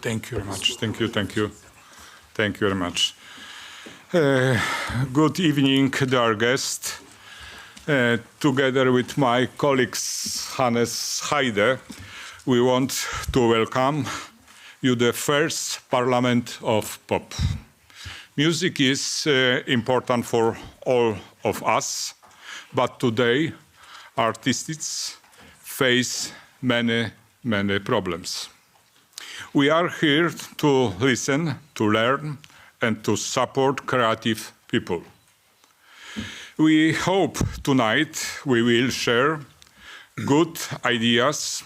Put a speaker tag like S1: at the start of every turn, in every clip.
S1: Thank you very much. Thank you. Thank you very much. Good evening, dear guests. Together with my colleagues Hannes Heide, we want to welcome you to the first Parliament of Pop. Music is important for all of us, but today artists face many problems. We are here to listen, to learn, and to support creative people. We hope tonight we will share good ideas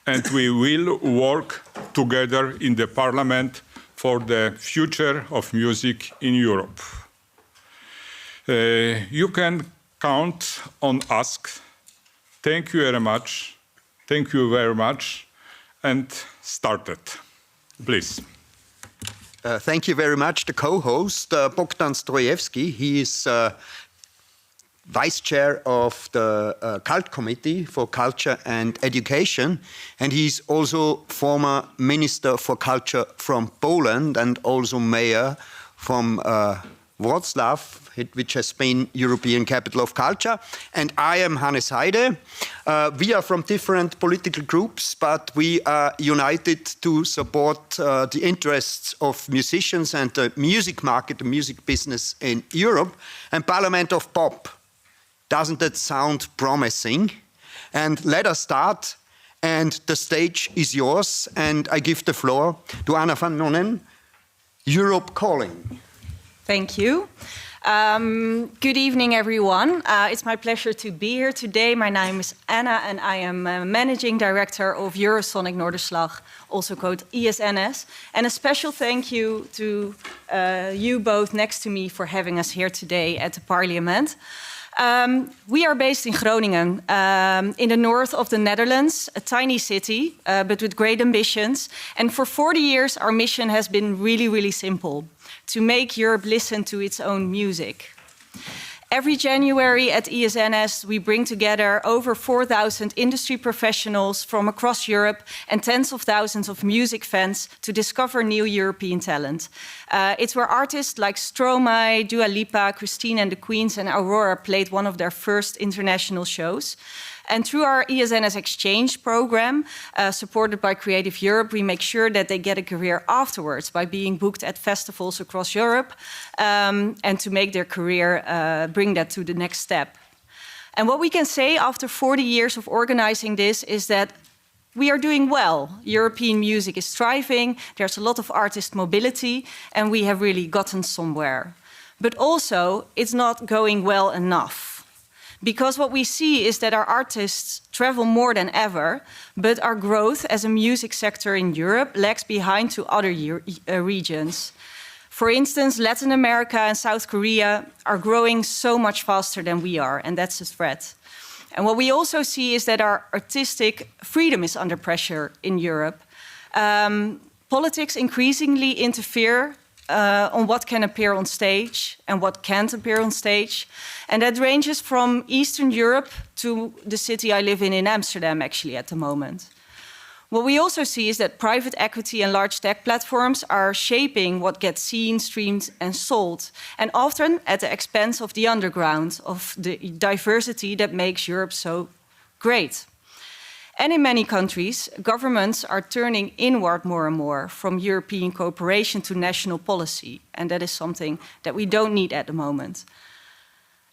S1: and we will work together in the Parliament for the future of music in Europe. You can count on us. Thank you very much. Thank you very much. And start it, please.
S2: Thank you very much. The co-host, Bogdan Zdrojewski, he is vice chair of the Cult Committee for Culture and Education, and he's also former Minister for Culture from Poland and also mayor from Wrocław, which has been European Capital of Culture. And I am Hannes Heide. We are from different political groups, but we are united to support the interests of musicians and the music market, the music business in Europe. And Parliament of Pop, doesn't that sound promising? And let us start. And the stage is yours. And I give the floor to Anna van Nonnen, Europe Calling.
S3: Thank you. Good evening, everyone. It's my pleasure to be here today. My name is Anna, and I am Managing Director of Eurosonic Noorderslag, also called ESNS. And a special thank you to you both next to me for having us here today at the Parliament. We are based in Groningen, in the north of the Netherlands, a tiny city, but with great ambitions. And for 40 years, our mission has been really simple: to make Europe listen to its own music. Every January at ESNS, we bring together over 4,000 industry professionals from across Europe and tens of thousands of music fans to discover new European talent. It's where artists like Stromae, Dua Lipa, Christine and the Queens and Aurora played one of their first international shows. And through our ESNS Exchange program, supported by Creative Europe, we make sure that they get a career afterwards by being booked at festivals across Europe and to make their career, bring that to the next step. And what we can say after 40 years of organizing this is that we are doing well. European music is thriving, there's a lot of artist mobility, and we have really gotten somewhere. But also, it's not going well enough. Because what we see is that our artists travel more than ever, but our growth as a music sector in Europe lags behind to other regions. For instance, Latin America and South Korea are growing so much faster than we are, and that's a threat. And what we also see is that our artistic freedom is under pressure in Europe. Politics increasingly interfere on what can appear on stage and what can't appear on stage. And that ranges from Eastern Europe to the city I live in Amsterdam, actually, at the moment. What we also see is that private equity and large tech platforms are shaping what gets seen, streamed and sold, and often at the expense of the underground, of the diversity that makes Europe so great. And in many countries, governments are turning inward more and more from European cooperation to national policy. And that is something that we don't need at the moment.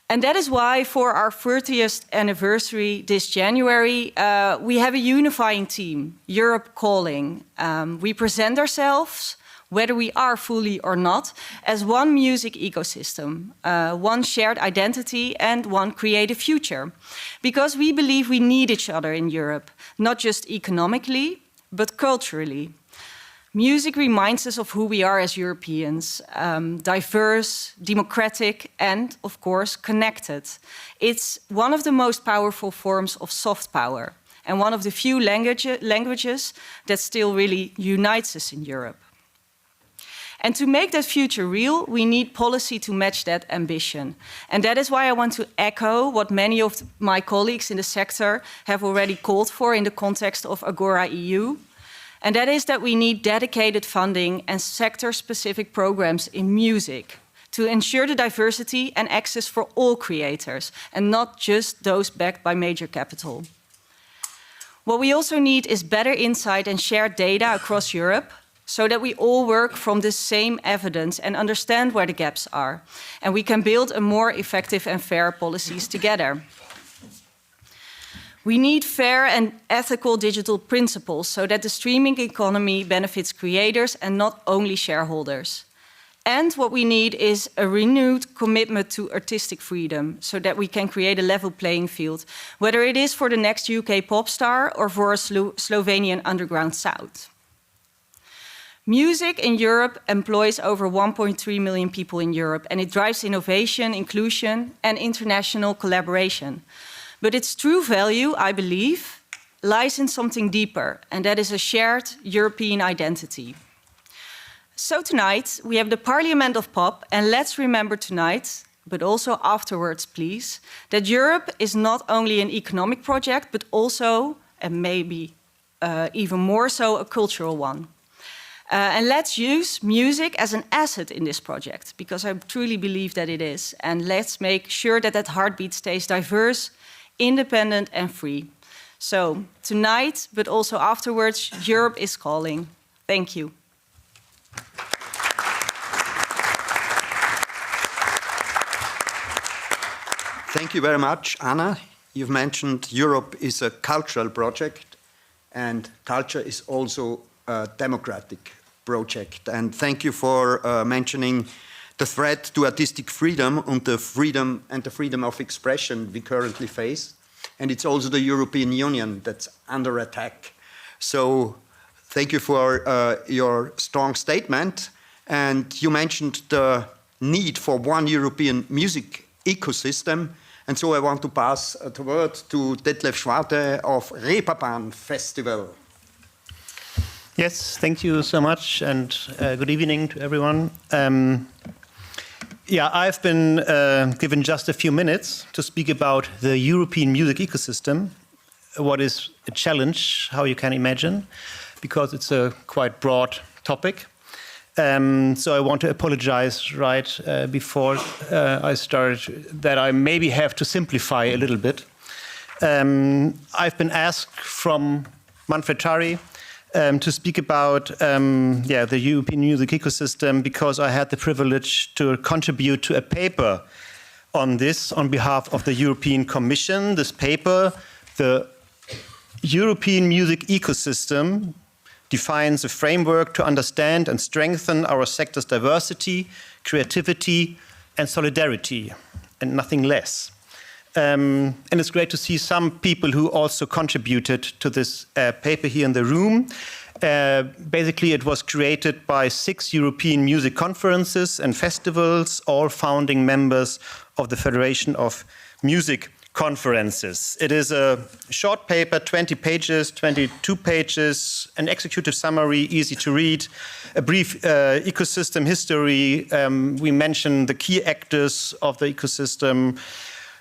S3: And that is why for our 30th anniversary this January, we have a unifying team, Europe Calling. We present ourselves, whether we are fully or not, as one music ecosystem, one shared identity and one creative future. Because we believe we need each other in Europe, not just economically, but culturally. Music reminds us of who we are as Europeans, diverse, democratic, and, of course, connected. It's one of the most powerful forms of soft power, and one of the few languages that still really unites us in Europe. And to make that future real, we need policy to match that ambition. And that is why I want to echo what many of my colleagues in the sector have already called for in the context of Agora EU. And that is that we need dedicated funding and sector-specific programs in music to ensure the diversity and access for all creators, and not just those backed by major capital. What we also need is better insight and shared data across Europe, so that we all work from the same evidence and understand where the gaps are, and we can build a more effective and fair policies together. We need fair and ethical digital principles so that the streaming economy benefits creators and not only shareholders. And what we need is a renewed commitment to artistic freedom so that we can create a level playing field, whether it is for the next UK pop star or for a Slovenian underground sound. Music in Europe employs over 1.3 million people in Europe, and it drives innovation, inclusion, and international collaboration. But its true value, I believe, lies in something deeper, and that is a shared European identity. So tonight, we have the Parliament of Pop, and let's remember tonight, but also afterwards, please, that Europe is not only an economic project, but also, and maybe even more so, a cultural one. And let's use music as an asset in this project, because I truly believe that it is. And let's make sure that that heartbeat stays diverse, independent and free. So tonight, but also afterwards, Europe is calling. Thank you.
S2: Thank you very much, Anna. You've mentioned Europe is a cultural project, and culture is also a democratic project. And thank you for mentioning the threat to artistic freedom and the freedom of expression we currently face. And it's also the European Union that's under attack. So thank you for your strong statement. And you mentioned the need for one European music ecosystem. And so I want to pass the word to Detlef Schwarte of Reeperbahn Festival.
S4: Yes, thank you so much, and good evening to everyone. I've been given just a few minutes to speak about the European music ecosystem, what is a challenge, how you can imagine, because it's a quite broad topic. So I want to apologize right before I start that I maybe have to simplify a little bit. I've been asked from Manfred Tari to speak about the European music ecosystem because I had the privilege to contribute to a paper on this on behalf of the European Commission. This paper, the European music ecosystem, defines a framework to understand and strengthen our sector's diversity, creativity, and solidarity, and nothing less. And it's great to see some people who also contributed to this paper here in the room. Basically, it was created by 6 European music conferences and festivals, all founding members of the Federation of Music Conferences. It is a short paper, 20 pages, 22 pages, an executive summary, easy to read, a brief ecosystem history. We mention the key actors of the ecosystem,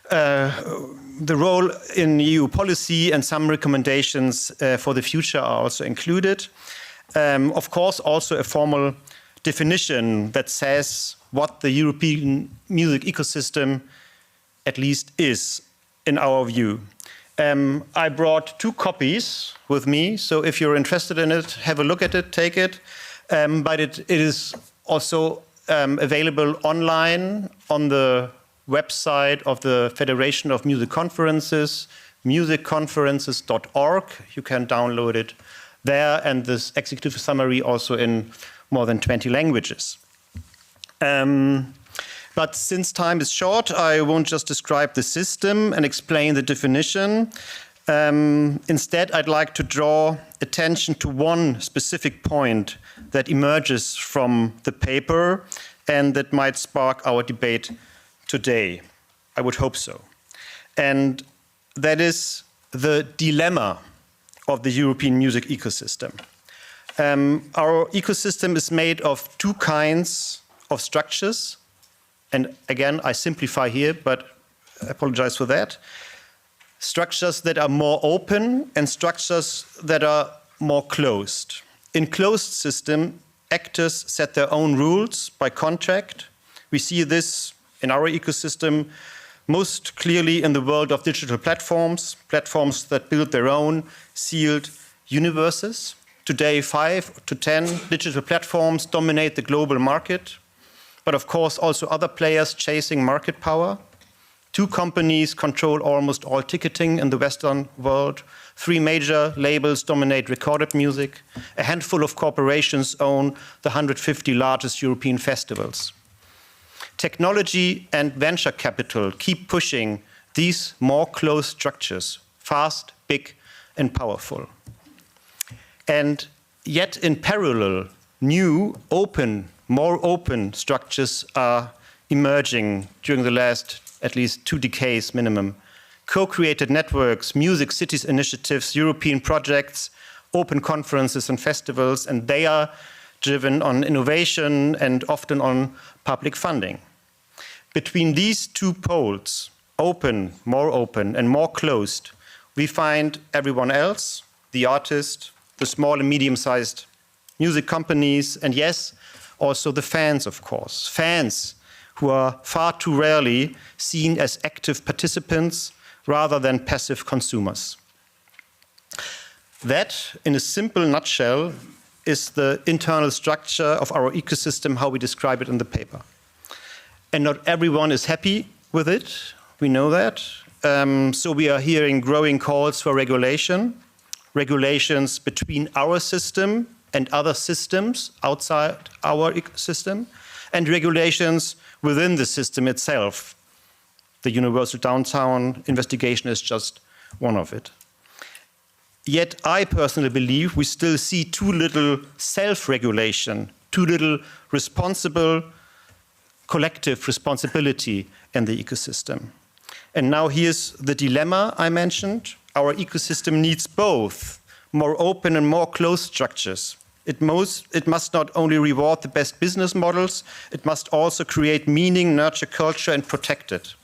S4: the role in EU policy, and some recommendations for the future are also included. Of course, also a formal definition that says what the European music ecosystem at least is, in our view. I brought 2 copies with me, so if you're interested in it, have a look at it, take it. But it is also available online on the website of the Federation of Music Conferences, musicconferences.org. You can download it there, and this executive summary also in more than 20 languages. But since time is short, I won't just describe the system and explain the definition. Instead, I'd like to draw attention to one specific point that emerges from the paper and that might spark our debate today. I would hope so. And that is the dilemma of the European music ecosystem. Our ecosystem is made of 2 kinds of structures. And again, I simplify here, but I apologize for that. Structures that are more open and structures that are more closed. In closed system, actors set their own rules by contract. We see this in our ecosystem most clearly in the world of digital platforms, platforms that build their own sealed universes. Today, 5 to 10 digital platforms dominate the global market, but of course also other players chasing market power. 2 companies control almost all ticketing in the Western world. 3 major labels dominate recorded music. A handful of corporations own the 150 largest European festivals. Technology and venture capital keep pushing these more closed structures, fast, big, and powerful. And yet in parallel, new, open, more open structures are emerging during the last at least 2 decades minimum. Co-created networks, music cities initiatives, European projects, open conferences and festivals, and they are driven on innovation and often on public funding. Between these 2 poles, open, and more closed, we find everyone else, the artist, the small and medium-sized music companies, and yes, also the fans, of course. Fans who are far too rarely seen as active participants rather than passive consumers. That, in a simple nutshell, is the internal structure of our ecosystem, how we describe it in the paper. And not everyone is happy with it, we know that. So we are hearing growing calls for regulation, regulations between our system and other systems outside our ecosystem, and regulations within the system itself. The Universal Downtown investigation is just one of it. Yet I personally believe we still see too little self-regulation, too little responsible collective responsibility in the ecosystem. And now here's the dilemma I mentioned. Our ecosystem needs both more open and more closed structures. It must not only reward the best business models, it must also create meaning, nurture culture, and protect it.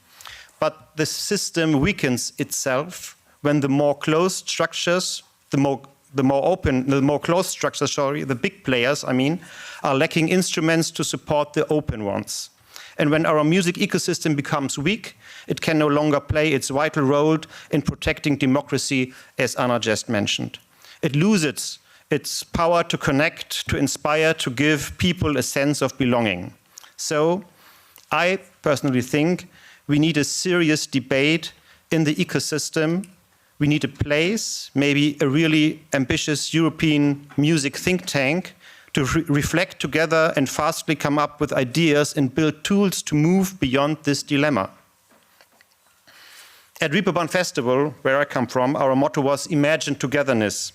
S4: But the system weakens itself when the more closed structures, the more closed structures, the big players, are lacking instruments to support the open ones. And when our music ecosystem becomes weak, it can no longer play its vital role in protecting democracy, as Anna just mentioned. It loses its power to connect, to inspire, to give people a sense of belonging. So I personally think we need a serious debate in the ecosystem. We need a place, maybe a really ambitious European music think tank, to reflect together and fastly come up with ideas and build tools to move beyond this dilemma. At Reeperbahn Festival, where I come from, our motto was Imagine Togetherness.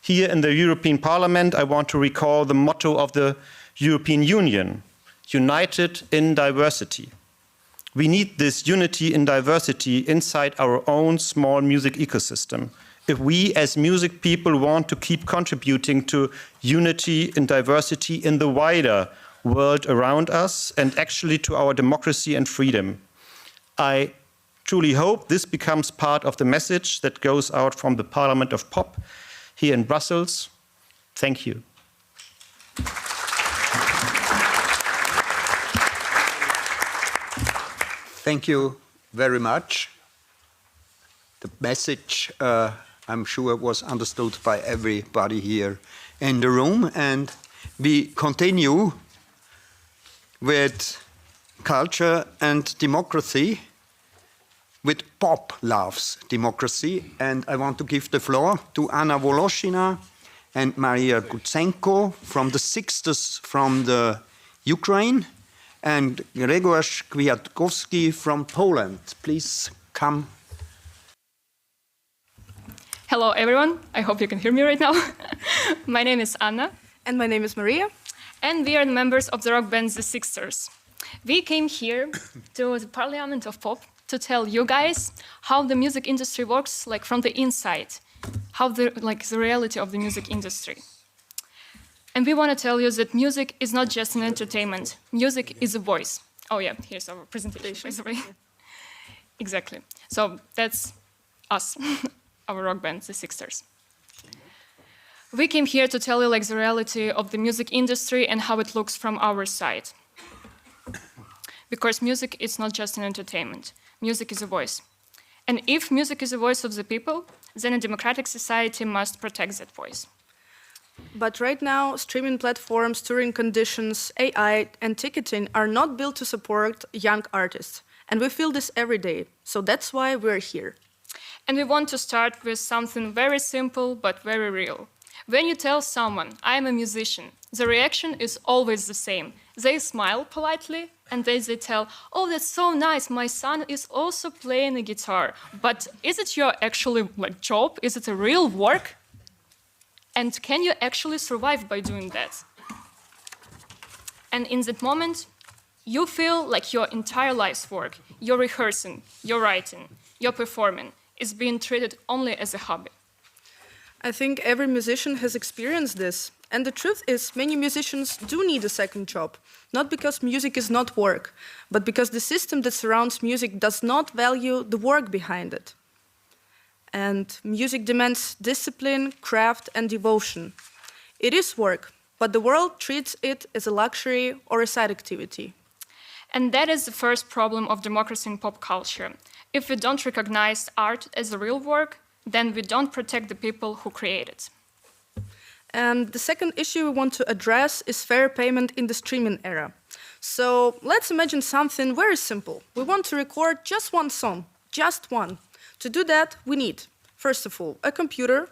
S4: Here in the European Parliament, I want to recall the motto of the European Union, United in Diversity. We need this unity in diversity inside our own small music ecosystem. If we as music people want to keep contributing to unity and diversity in the wider world around us and actually to our democracy and freedom. I truly hope this becomes part of the message that goes out from the Parliament of Pop here in Brussels. Thank you.
S2: Thank you very much. The message, I'm sure, was understood by everybody here in the room. And we continue with culture and democracy, with Pop Loves Democracy. And I want to give the floor to Anna Woloshina and Maria Gutsenko from the Sixters from the Ukraine, and Grzegorz Kwiatkowski from Poland. Please come.
S5: Hello, everyone. I hope you can hear me right now. My name is Anna.
S6: And my name is Maria.
S5: And we are the members of the rock band The Sixters. We came here to the Parliament of Pop to tell you guys how the music industry works, like from the inside, how the reality of the music industry. And we want to tell you that music is not just an entertainment. Music is a voice. Oh yeah, here's our presentation. Exactly. So that's us, our rock band, The Sixters. We came here to tell you like the reality of the music industry and how it looks from our side. Because music is not just an entertainment. Music is a voice. And if music is the voice of the people, then a democratic society must protect that voice.
S6: But right now, streaming platforms, touring conditions, AI, and ticketing are not built to support young artists. And we feel this every day. So that's why we're here.
S5: And we want to start with something very simple but very real. When you tell someone, I'm a musician, the reaction is always the same. They smile politely and then they tell, oh, that's so nice, my son is also playing a guitar. But is it your actually job? Is it a real work? And can you actually survive by doing that? And in that moment, you feel like your entire life's work, your rehearsing, your writing, your performing, is being treated only as a hobby.
S6: I think every musician has experienced this. And the truth is, many musicians do need a second job, not because music is not work, but because the system that surrounds music does not value the work behind it. And music demands discipline, craft, and devotion. It is work, but the world treats it as a luxury or a side activity.
S5: And that is the first problem of democracy in pop culture. If we don't recognize art as a real work, then we don't protect the people who create it.
S6: And the second issue we want to address is fair payment in the streaming era. So let's imagine something very simple. We want to record just one song, just one. To do that, we need, first of all, a computer,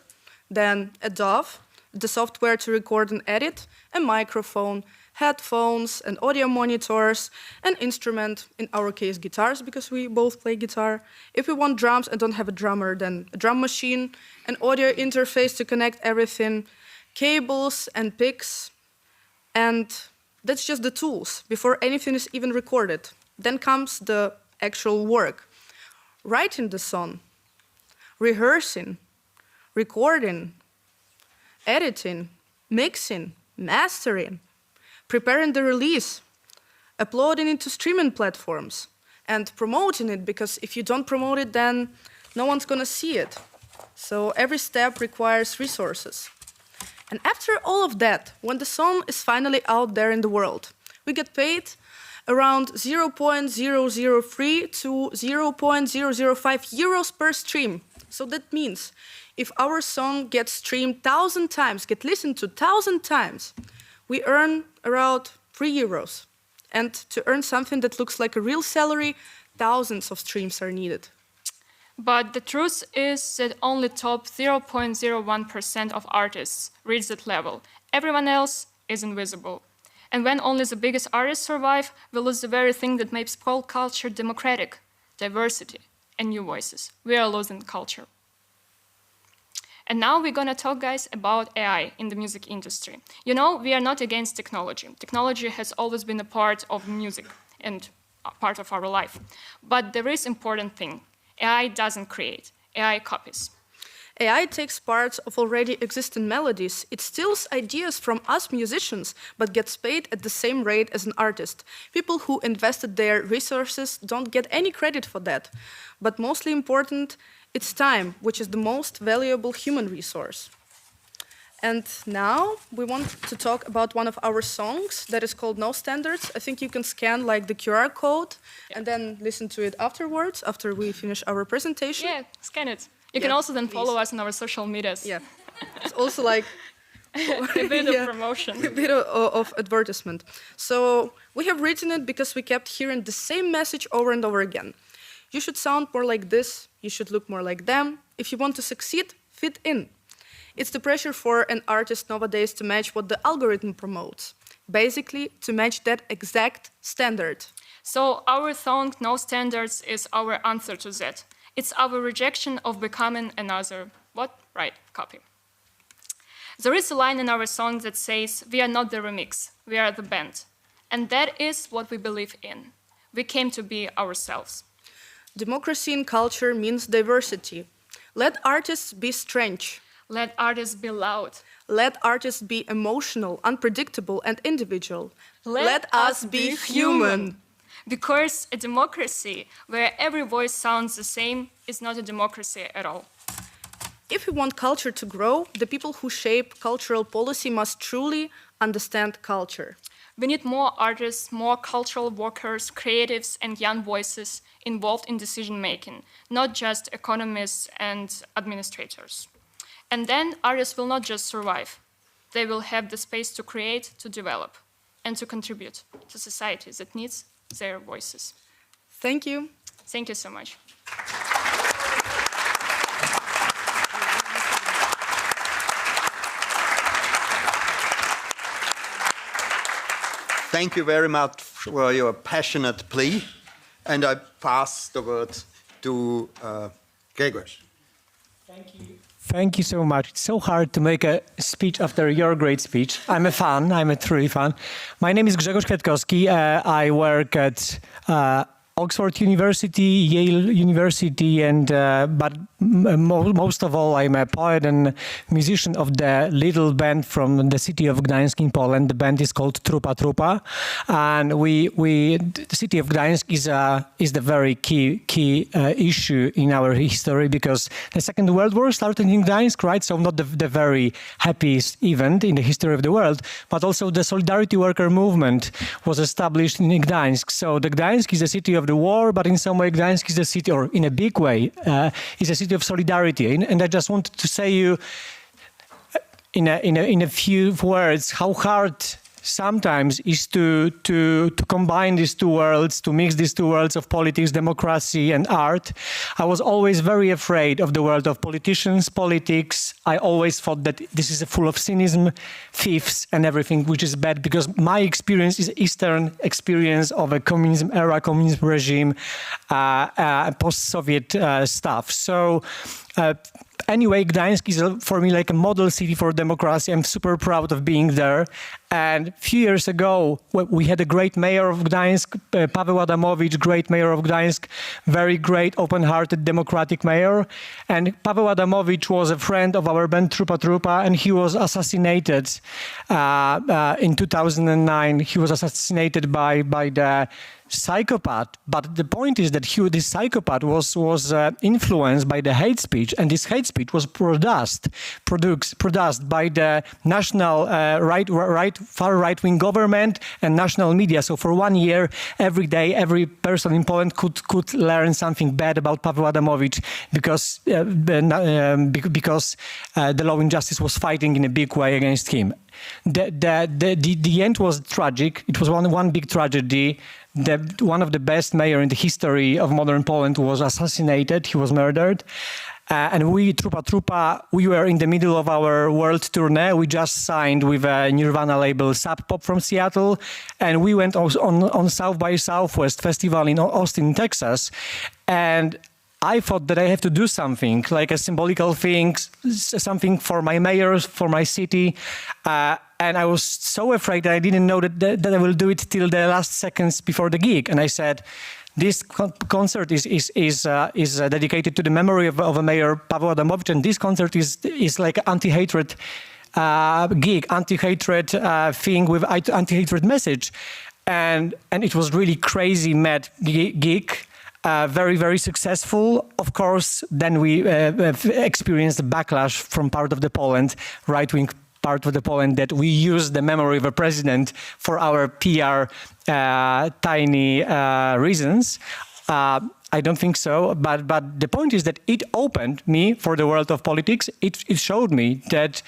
S6: then a DAW, the software to record and edit, a microphone, headphones and audio monitors, an instrument, in our case guitars, because we both play guitar. If we want drums and don't have a drummer, then a drum machine, an audio interface to connect everything, cables and picks, and that's just the tools before anything is even recorded. Then comes the actual work. Writing the song, rehearsing, recording, editing, mixing, mastering, preparing the release, uploading it to streaming platforms, and promoting it, because if you don't promote it, then no one's gonna see it. So every step requires resources. And after all of that, when the song is finally out there in the world, we get paid around 0.003 to 0.005 euros per stream. So that means if our song gets streamed 1,000 times, get listened to 1,000 times, we earn around 3 euros. And to earn something that looks like a real salary, thousands of streams are needed.
S5: But the truth is that only top 0.01% of artists reach that level. Everyone else is invisible. And when only the biggest artists survive, we lose the very thing that makes pop culture democratic, diversity, and new voices. We are losing culture. And now we're gonna talk, guys, about AI in the music industry. You know, we are not against technology. Technology has always been a part of music and a part of our life. But there is an important thing. AI doesn't create, AI copies.
S6: AI takes parts of already existing melodies. It steals ideas from us musicians, but gets paid at the same rate as an artist. People who invested their resources don't get any credit for that. But mostly important, it's time, which is the most valuable human resource. And now we want to talk about one of our songs that is called No Standards. I think you can scan like the QR code and then listen to it afterwards, after we finish our presentation.
S5: Yeah, scan it. You can also then follow us on our social medias.
S6: Yeah, it's also like
S5: a bit of promotion.
S6: A bit of advertisement. So we have written it because we kept hearing the same message over and over again. You should sound more like this, you should look more like them. If you want to succeed, fit in. It's the pressure for an artist nowadays to match what the algorithm promotes. Basically, to match that exact standard.
S5: So our song, No Standards, is our answer to that. It's our rejection of becoming another, copy. There is a line in our song that says, we are not the remix, we are the band. And that is what we believe in. We came to be ourselves.
S6: Democracy in culture means diversity. Let artists be strange.
S5: Let artists be loud.
S6: Let artists be emotional, unpredictable, and individual. Let us be human.
S5: Because a democracy where every voice sounds the same is not a democracy at all.
S6: If we want culture to grow, the people who shape cultural policy must truly understand culture.
S5: We need more artists, more cultural workers, creatives, and young voices involved in decision making, not just economists and administrators. And then artists will not just survive. They will have the space to create, to develop, and to contribute to society that needs their voices.
S6: Thank you.
S5: Thank you so much.
S2: Thank you very much for your passionate plea. And I pass the word to Gregor.
S7: Thank you. Thank you so much. It's so hard to make a speech after your great speech. I'm a fan. I'm a truly fan. My name is Grzegorz Kwiatkowski. I work at Oxford University, Yale University, and but most of all, I'm a poet and musician of the little band from the city of Gdańsk in Poland. The band is called Trupa Trupa, and the city of Gdańsk is the very key issue in our history, because the Second World War started in Gdańsk, right? So not the very happiest event in the history of the world, but also the Solidarity Worker movement was established in Gdańsk. So the Gdańsk is a city of the war, but in some way Gdańsk is a city, or in a big way, is a city of solidarity. And I just wanted to say you in a few words how hard sometimes is to combine these two worlds, to mix these two worlds of politics, democracy, and art. I was always very afraid of the world of politicians, politics. I always thought that this is full of cynicism, thieves, and everything which is bad, because my experience is Eastern experience of a communism era, communism regime, post-Soviet stuff. So anyway, Gdańsk is for me like a model city for democracy. I'm super proud of being there. And a few years ago, we had a great mayor of Gdańsk, Paweł Adamowicz, great mayor of Gdańsk, very great, open-hearted, democratic mayor. And Paweł Adamowicz was a friend of our band Trupa Trupa, and he was assassinated in 2009. He was assassinated by the psychopath, but the point is that this psychopath was influenced by the hate speech, and this hate speech was produced by the national far right-wing government and national media. So for 1 year, every day, every person in Poland could learn something bad about Paweł Adamowicz, because the law and justice was fighting in a big way against him. The end was tragic. It was one big tragedy. One of the best mayor in the history of modern Poland was assassinated. He was murdered. And we, Trupa Trupa, we were in the middle of our world tournée. We just signed with a Nirvana label, Sub Pop from Seattle. And we went on South by Southwest Festival in Austin, Texas. And I thought that I have to do something, like a symbolical thing, something for my mayors, for my city. And I was so afraid that I didn't know that I will do it till the last seconds before the gig. And I said, this concert is dedicated to the memory of a mayor, Paweł Adamowicz, and this concert is like an anti-hatred gig, anti-hatred thing with anti-hatred message. And it was really crazy, mad gig. Very, very successful. Of course, then we experienced the backlash from part of the Poland, right-wing part of the Poland, that we use the memory of a president for our PR tiny reasons. I don't think so, but the point is that it opened me for the world of politics. It showed me that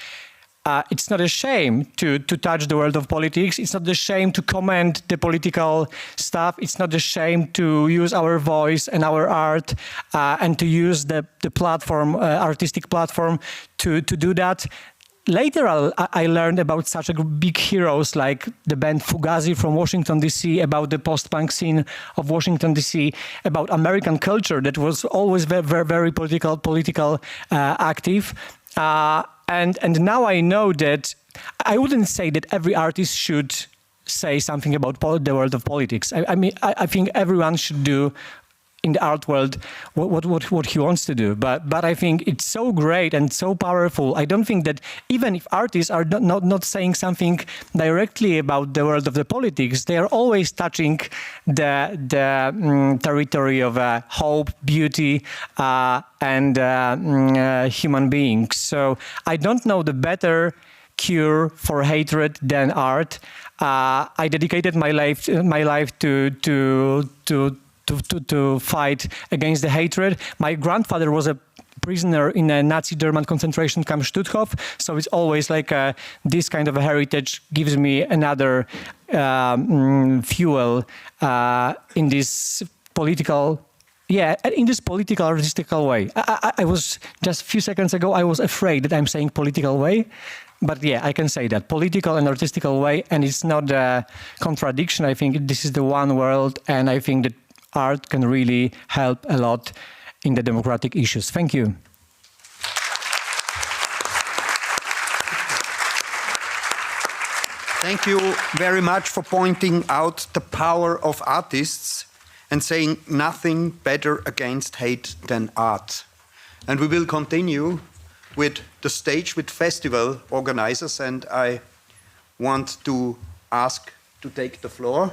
S7: it's not a shame to touch the world of politics. It's not a shame to comment the political stuff. It's not a shame to use our voice and our art and to use the platform, artistic platform to do that. Later, I learned about such big heroes like the band Fugazi from Washington, D.C., about the post-punk scene of Washington, D.C., about American culture that was always very, very, very political active. And now I know that I wouldn't say that every artist should say something about the world of politics. I mean, I think everyone should do in the art world what he wants to do. But I think it's so great and so powerful. I don't think that even if artists are not saying something directly about the world of the politics, they are always touching the territory of hope, beauty, and human beings. So I don't know the better cure for hatred than art. I dedicated my life to fight against the hatred. My grandfather was a prisoner in a Nazi German concentration camp Stutthof, so it's always like this kind of a heritage gives me another fuel in this political. Yeah, in this political, artistical way. I was, just a few seconds ago, I was afraid that I'm saying political way. But yeah, I can say that, political and artistical way, and it's not a contradiction. I think this is the one world, and I think that art can really help a lot in the democratic issues. Thank you.
S2: Thank you very much for pointing out the power of artists and saying nothing better against hate than art. And we will continue with the stage with festival organizers, and I want to ask to take the floor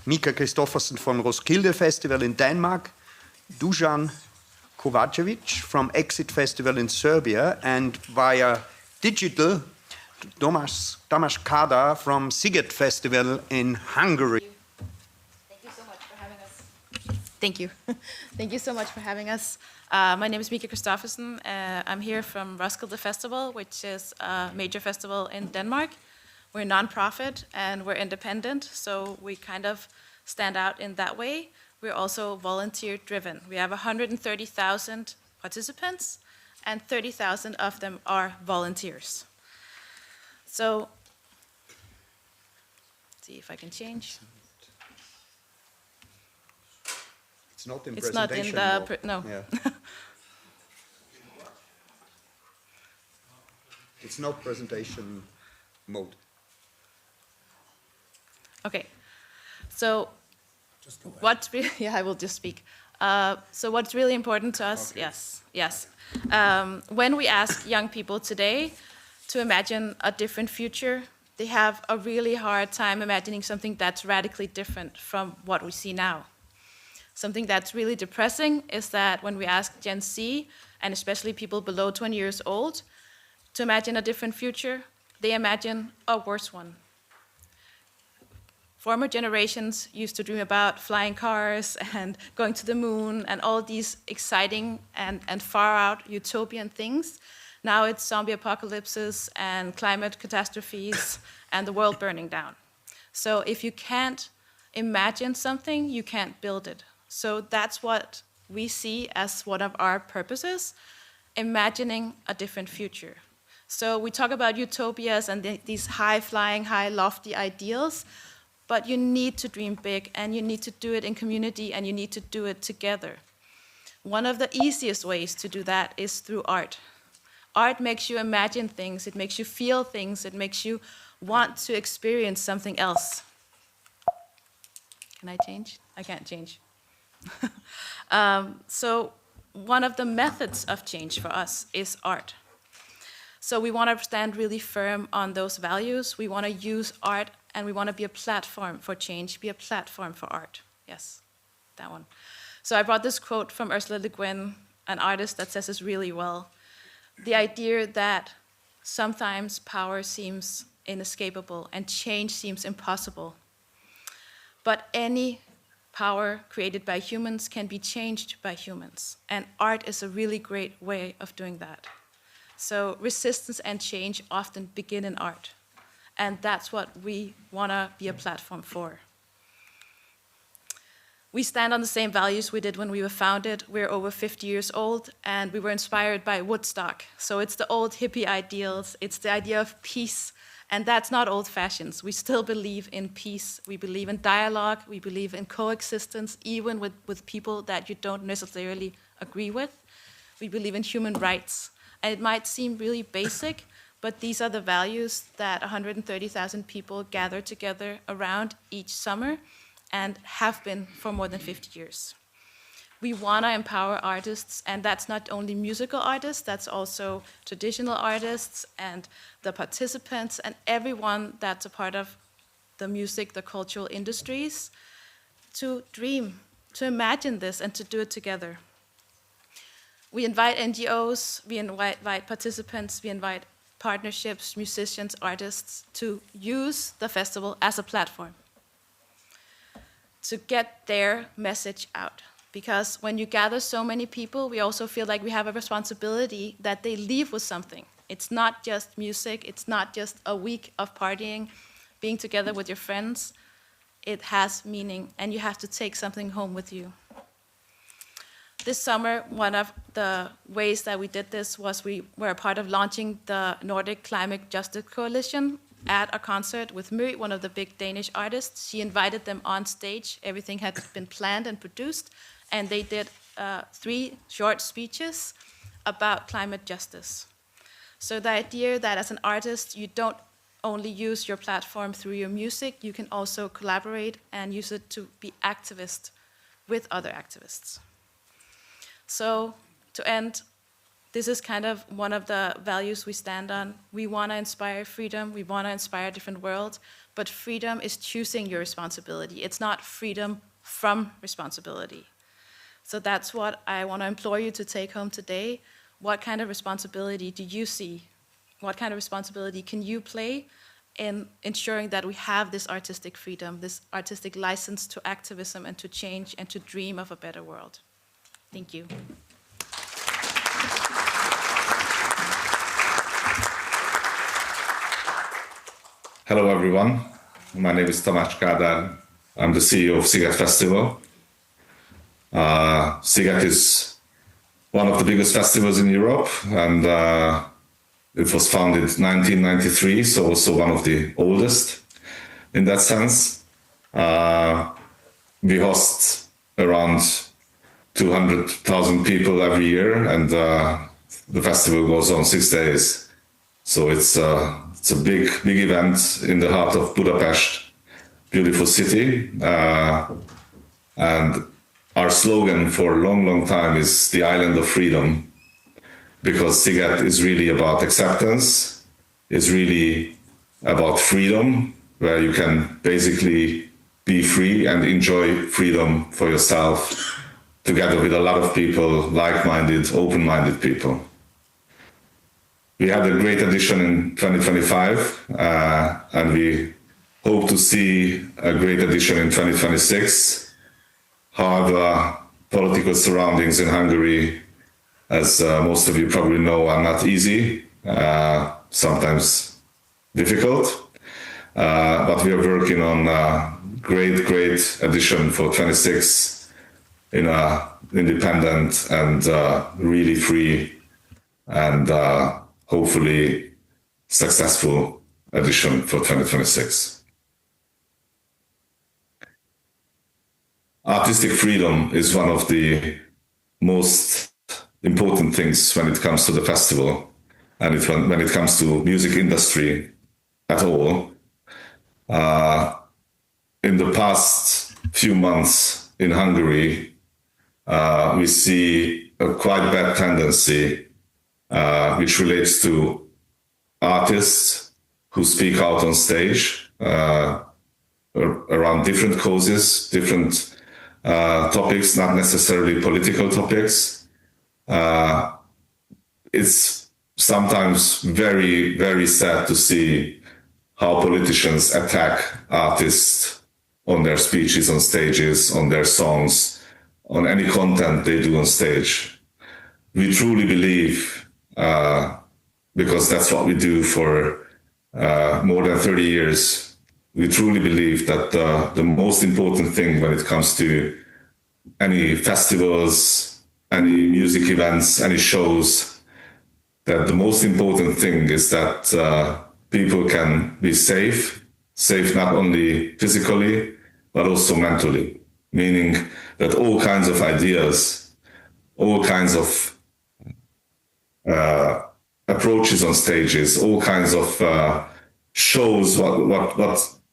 S2: Mika Kristoffersen from Roskilde Festival in Denmark, Dusan Kovacevic from Exit Festival in Serbia, and via digital, Tamás Kada from Sziget Festival in Hungary.
S8: Thank you so much for having us. Thank you. Thank you so much for having us. My name is Mika Kristoffersen. I'm here from Roskilde Festival, which is a major festival in Denmark. We're non-profit and we're independent, so we kind of stand out in that way. We're also volunteer-driven. We have 130,000 participants, and 30,000 of them are volunteers. So, let's see if I can change.
S2: It's not in
S8: It's not in
S2: presentation
S8: the, no.
S2: Yeah. It's not presentation mode.
S8: Okay, so yeah, I will just speak. So what's really important to us,
S2: Okay.
S8: yes. When we ask young people today to imagine a different future, they have a really hard time imagining something that's radically different from what we see now. Something that's really depressing is that when we ask Gen Z, and especially people below 20 years old, to imagine a different future, they imagine a worse one. Former generations used to dream about flying cars and going to the moon and all these exciting and far-out utopian things. Now it's zombie apocalypses and climate catastrophes and the world burning down. So if you can't imagine something, you can't build it. So that's what we see as one of our purposes, imagining a different future. So we talk about utopias and these high-flying, high-lofty ideals, but you need to dream big, and you need to do it in community, and you need to do it together. One of the easiest ways to do that is through art. Art makes you imagine things, it makes you feel things, it makes you want to experience something else. Can I change? I can't change. So one of the methods of change for us is art. So we want to stand really firm on those values. We want to use art, and we want to be a platform for change, be a platform for art. Yes, that one. So I brought this quote from Ursula Le Guin, an artist that says this really well. The idea that sometimes power seems inescapable and change seems impossible. But any power created by humans can be changed by humans. And art is a really great way of doing that. So resistance and change often begin in art. And that's what we want to be a platform for. We stand on the same values we did when we were founded. We're over 50 years old, and we were inspired by Woodstock. So it's the old hippie ideals, it's the idea of peace, and that's not old-fashioned. We still believe in peace. We believe in dialogue. We believe in coexistence, even with people that you don't necessarily agree with. We believe in human rights. And it might seem really basic, but these are the values that 130,000 people gather together around each summer. and have been for more than 50 years. We want to empower artists, and that's not only musical artists, that's also traditional artists and the participants and everyone that's a part of the music, the cultural industries, to dream, to imagine this and to do it together. We invite NGOs, we invite participants, we invite partnerships, musicians, artists to use the festival as a platform to get their message out. Because when you gather so many people, we also feel like we have a responsibility that they leave with something. It's not just music, it's not just a week of partying, being together with your friends. It has meaning, and you have to take something home with you. This summer, one of the ways that we did this was we were a part of launching the Nordic Climate Justice Coalition at a concert with Mø, one of the big Danish artists. She invited them on stage. Everything had been planned and produced, and they did 3 short speeches about climate justice. So the idea that as an artist, you don't only use your platform through your music, you can also collaborate and use it to be activist with other activists. So to end, this is kind of one of the values we stand on. We want to inspire freedom, we want to inspire a different world, but freedom is choosing your responsibility. It's not freedom from responsibility. So that's what I want to implore you to take home today. What kind of responsibility do you see? What kind of responsibility can you play in ensuring that we have this artistic freedom, this artistic license to activism and to change and to dream of a better world? Thank you.
S9: Hello everyone, my name is Tamás Kádár. I'm the CEO of Sziget Festival. Sziget is one of the biggest festivals in Europe, and it was founded in 1993, so also one of the oldest in that sense. We host around 200,000 people every year, and the festival goes on 6 days. So it's a big event in the heart of Budapest, beautiful city. And our slogan for a long time is the island of freedom, because Sziget is really about acceptance. It's really about freedom, where you can basically be free and enjoy freedom for yourself, together with a lot of people, like-minded, open-minded people. We had a great edition in 2025, and we hope to see a great edition in 2026. However, political surroundings in Hungary, as most of you probably know, are not easy, sometimes difficult, but we are working on a great edition for 26 in an independent and really free and hopefully successful edition for 2026. Artistic freedom is one of the most important things when it comes to the festival, and when it comes to music industry at all. In the past few months in Hungary, we see a quite bad tendency which relates to artists who speak out on stage around different causes, different topics, not necessarily political topics. It's sometimes very sad to see how politicians attack artists on their speeches on stages, on their songs, on any content they do on stage. We truly believe, because that's what we do for more than 30 years, we truly believe that the most important thing when it comes to any festivals, any music events, any shows, that the most important thing is that people can be safe not only physically, but also mentally, meaning that all kinds of ideas, all kinds of approaches on stages, all kinds of shows, what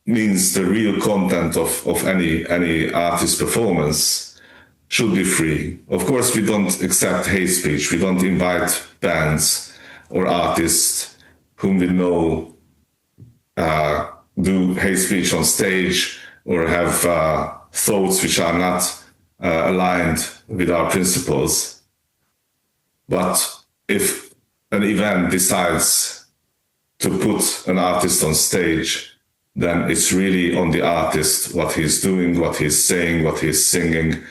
S9: means the real content of any artist performance should be free. Of course, we don't accept hate speech. We don't invite bands or artists whom we know do hate speech on stage or have thoughts which are not aligned with our principles. But if an event decides to put an artist on stage, then it's really on the artist, what he's doing, what he's saying, what he's singing,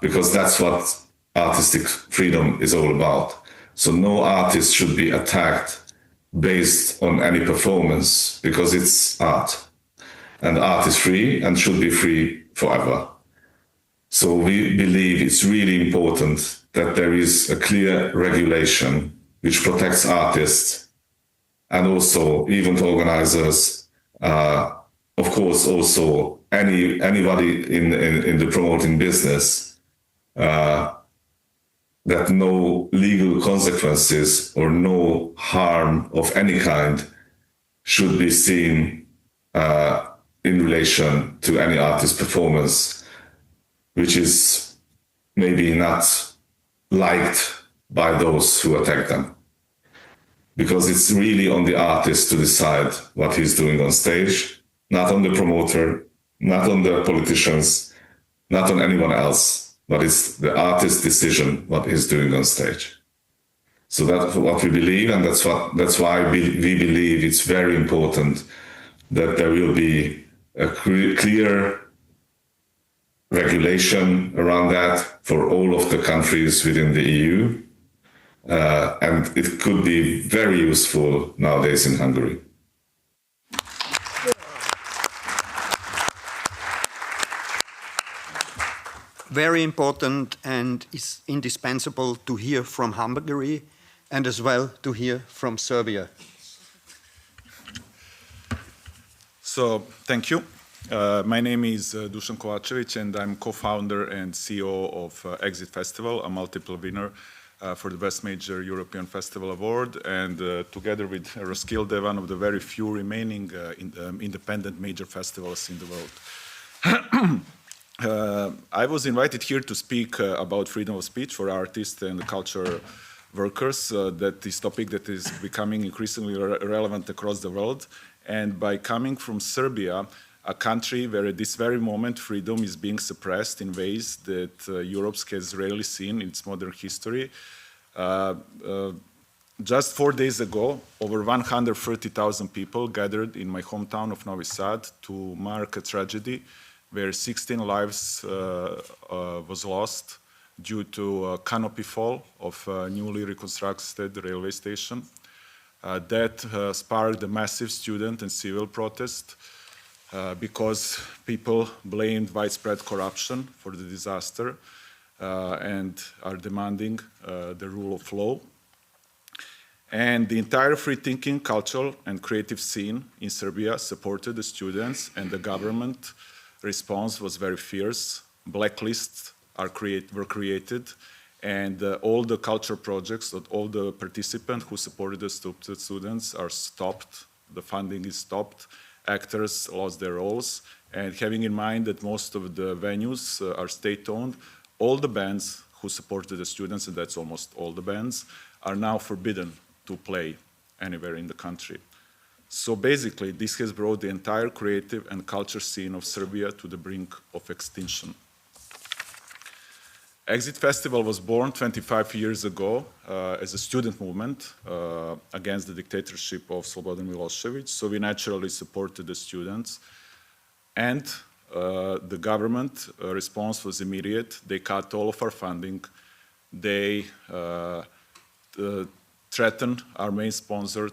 S9: because that's what artistic freedom is all about. So no artist should be attacked based on any performance, because it's art. And art is free and should be free forever. So we believe it's really important that there is a clear regulation which protects artists and also event organizers, of course also anybody in the promoting business, that no legal consequences or no harm of any kind should be seen in relation to any artist performance, which is maybe not liked by those who attack them. Because it's really on the artist to decide what he's doing on stage, not on the promoter, not on the politicians, not on anyone else, but it's the artist's decision what he's doing on stage. So that's what we believe, and that's why we believe it's very important that there will be a clear regulation around that for all of the countries within the EU. And it could be very useful nowadays in Hungary.
S2: Very important and is indispensable to hear from Hungary and as well to hear from Serbia.
S1: So, thank you. My name is Dusan Kovacevic, and I'm co-founder and CEO of Exit Festival, a multiple winner for the Best Major European Festival Award, and together with Roskilde, one of the very few remaining independent major festivals in the world. I was invited here to speak about freedom of speech for artists and culture workers. That is a topic that is becoming increasingly relevant across the world. And by coming from Serbia, a country where at this very moment freedom is being suppressed in ways that Europe has rarely seen in its modern history. Just 4 days ago, over 130,000 people gathered in my hometown of Novi Sad to mark a tragedy where 16 lives was lost due to a canopy fall of a newly reconstructed railway station. That sparked a massive student and civil protest because people blamed widespread corruption for the disaster and are demanding the rule of law. And the entire free-thinking, cultural and creative scene in Serbia supported the students, and the government response was very fierce. Blacklists were created, and all the culture projects, all the participants who supported the students are stopped. The funding is stopped. Actors lost their roles. And having in mind that most of the venues are state-owned, all the bands who supported the students, and that's almost all the bands, are now forbidden to play anywhere in the country. So basically, this has brought the entire creative and culture scene of Serbia to the brink of extinction. Exit Festival was born 25 years ago as a student movement against the dictatorship of Slobodan Milosevic. So we naturally supported the students. And the government response was immediate. They cut all of our funding. They threatened our main sponsor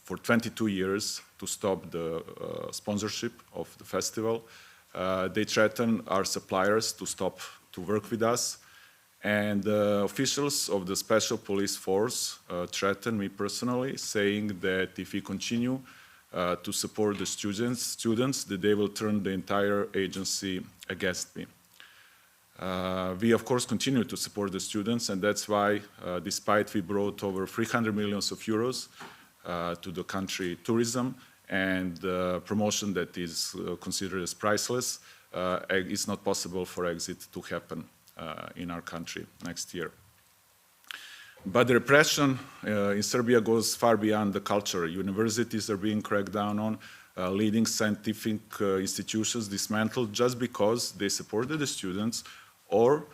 S1: for 22 years to stop the sponsorship of the festival. They threatened our suppliers to stop to work with us. And officials of the Special Police Force threatened me personally, saying that if we continue to support the students, that they will turn the entire agency against me. We, of course, continue to support the students, and that's why, despite we brought over 300 million euros to the country tourism, and promotion that is considered as priceless, it's not possible for exit to happen in our country next year. But the repression in Serbia goes far beyond the culture. Universities are being cracked down on, leading scientific institutions dismantled just because they supported the students or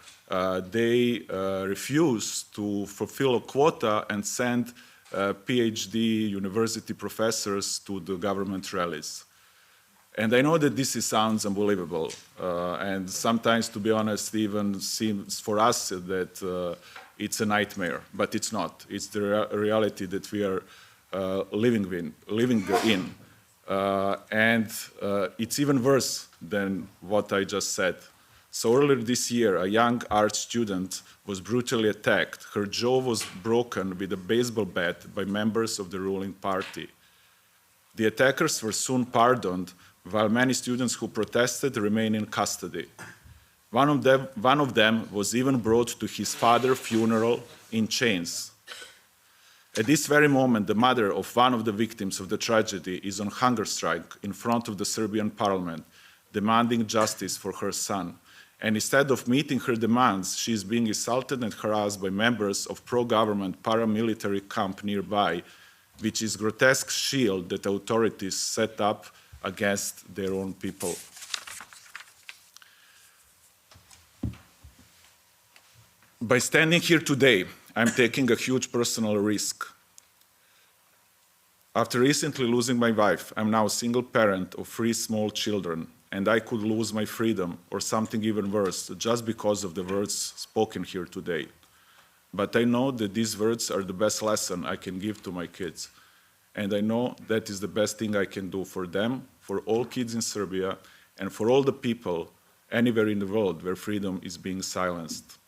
S1: they refuse to fulfill a quota and send PhD university professors to the government rallies. And I know that this sounds unbelievable, and sometimes, to be honest, even seems for us that it's a nightmare, but it's not. It's the reality that we are living in. And it's even worse than what I just said. So earlier this year, a young art student was brutally attacked. Her jaw was broken with a baseball bat by members of the ruling party. The attackers were soon pardoned, while many students who protested remain in custody. One of them was even brought to his father's funeral in chains. At this very moment, the mother of one of the victims of the tragedy is on hunger strike in front of the Serbian parliament, demanding justice for her son. And instead of meeting her demands, she is being assaulted and harassed by members of pro-government paramilitary camp nearby, which is a grotesque shield that authorities set up against their own people. By standing here today, I'm taking a huge personal risk. After recently losing my wife, I'm now a single parent of 3 small children, and I could lose my freedom or something even worse just because of the words spoken here today. But I know that these words are the best lesson I can give to my kids. And I know that is the best thing I can do for them, for all kids in Serbia, and for all the people anywhere in the world where freedom is being silenced.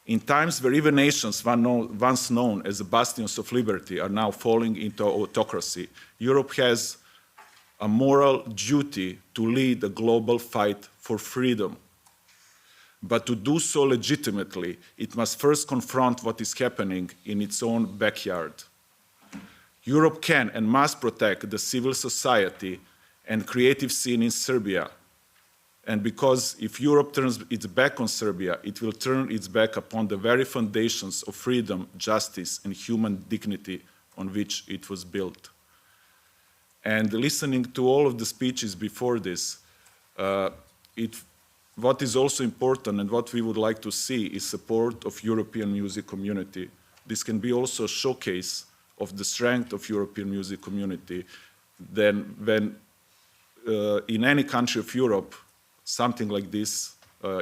S1: In times where even nations once known as the bastions of liberty are now falling into autocracy, Europe has a moral duty to lead a global fight for freedom. But to do so legitimately, it must first confront what is happening in its own backyard. Europe can and must protect the civil society and creative scene in Serbia. And because if Europe turns its back on Serbia, it will turn its back upon the very foundations of freedom, justice, and human dignity on which it was built. And listening to all of the speeches before this, what is also important and what we would like to see is support of European music community. This can be also a showcase of the strength of European music community. Then when in any country of Europe, something like this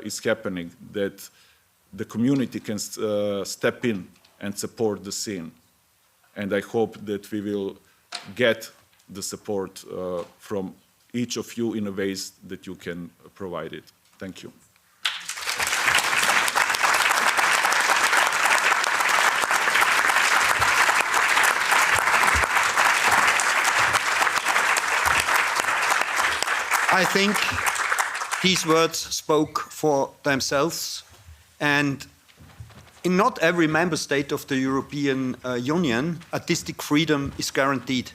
S1: is happening, that the community can step in and support the scene. And I hope that we will get the support from each of you in a ways that you can provide it. Thank you.
S2: I think these words spoke for themselves, and in not every member state of the European Union, artistic freedom is guaranteed.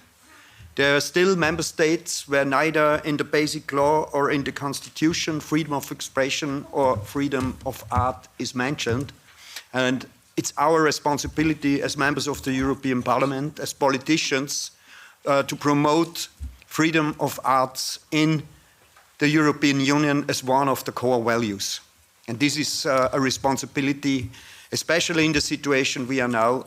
S2: There are still member states where neither in the basic law or in the constitution freedom of expression or freedom of art is mentioned. And it's our responsibility as members of the European Parliament, as politicians, to promote freedom of arts in the European Union as one of the core values. And this is a responsibility, especially in the situation we are now,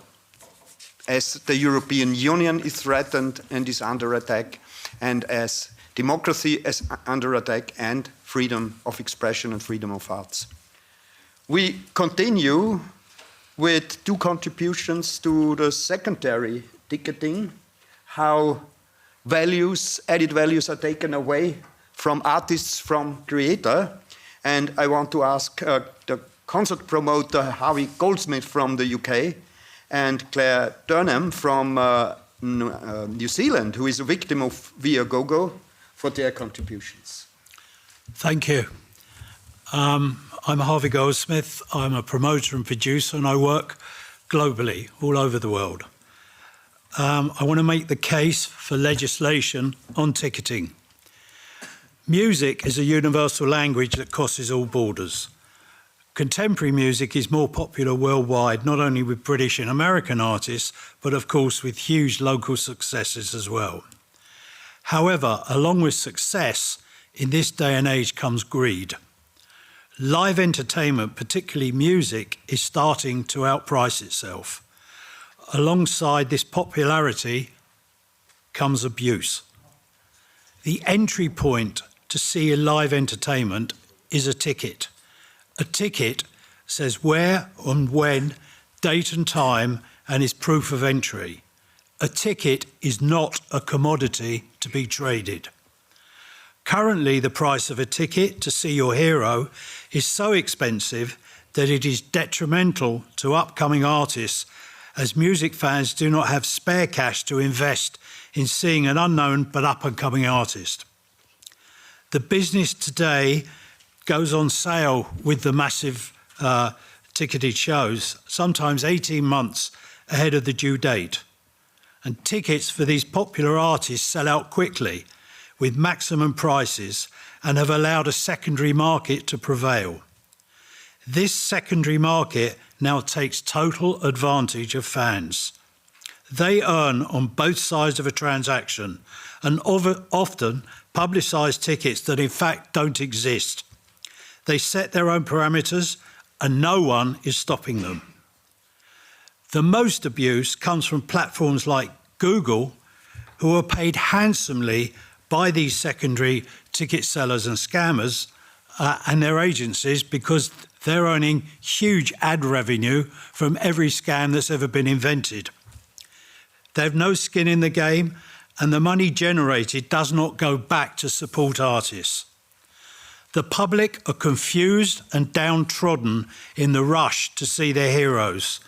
S2: as the European Union is threatened and is under attack, and as democracy is under attack, and freedom of expression and freedom of arts. We continue with 2 contributions to the secondary ticketing, how values, added values are taken away from artists, from creator. And I want to ask the concert promoter Harvey Goldsmith from the UK and Claire Turnham from New Zealand, who is a victim of Viagogo, for their contributions.
S10: Thank you. I'm Harvey Goldsmith. I'm a promoter and producer, and I work globally, all over the world. I want to make the case for legislation on ticketing. Music is a universal language that crosses all borders. Contemporary music is more popular worldwide, not only with British and American artists, but of course with huge local successes as well. However, along with success, in this day and age comes greed. Live entertainment, particularly music, is starting to outprice itself. Alongside this popularity comes abuse. The entry point to see a live entertainment is a ticket. A ticket says where and when, date and time, and is proof of entry. A ticket is not a commodity to be traded. Currently, the price of a ticket to see your hero is so expensive that it is detrimental to upcoming artists, as music fans do not have spare cash to invest in seeing an unknown but up-and-coming artist. The business today goes on sale with the massive ticketed shows, sometimes 18 months ahead of the due date. And tickets for these popular artists sell out quickly with maximum prices and have allowed a secondary market to prevail. This secondary market now takes total advantage of fans. They earn on both sides of a transaction and often publicise tickets that in fact don't exist. They set their own parameters and no one is stopping them. The most abuse comes from platforms like Google, who are paid handsomely by these secondary ticket sellers and scammers and their agencies because they're earning huge ad revenue from every scam that's ever been invented. They have no skin in the game, and the money generated does not go back to support artists. The public are confused and downtrodden in the rush to see their heroes,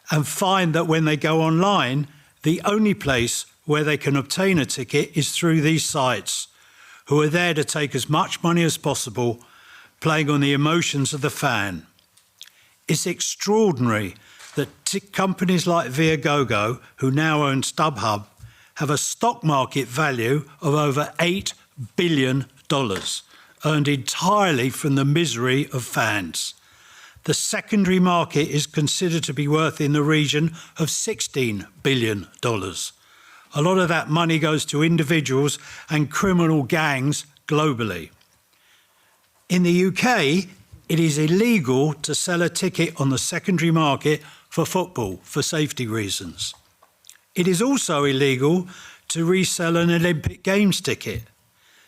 S10: and find that when they go online, the only place where they can obtain a ticket is through these sites, who are there to take as much money as possible, playing on the emotions of the fan. It's extraordinary that companies like Viagogo, who now own StubHub, have a stock market value of over $8 billion, earned entirely from the misery of fans. The secondary market is considered to be worth in the region of $16 billion. A lot of that money goes to individuals and criminal gangs globally. In the UK, it is illegal to sell a ticket on the secondary market for football for safety reasons. It is also illegal to resell an Olympic Games ticket.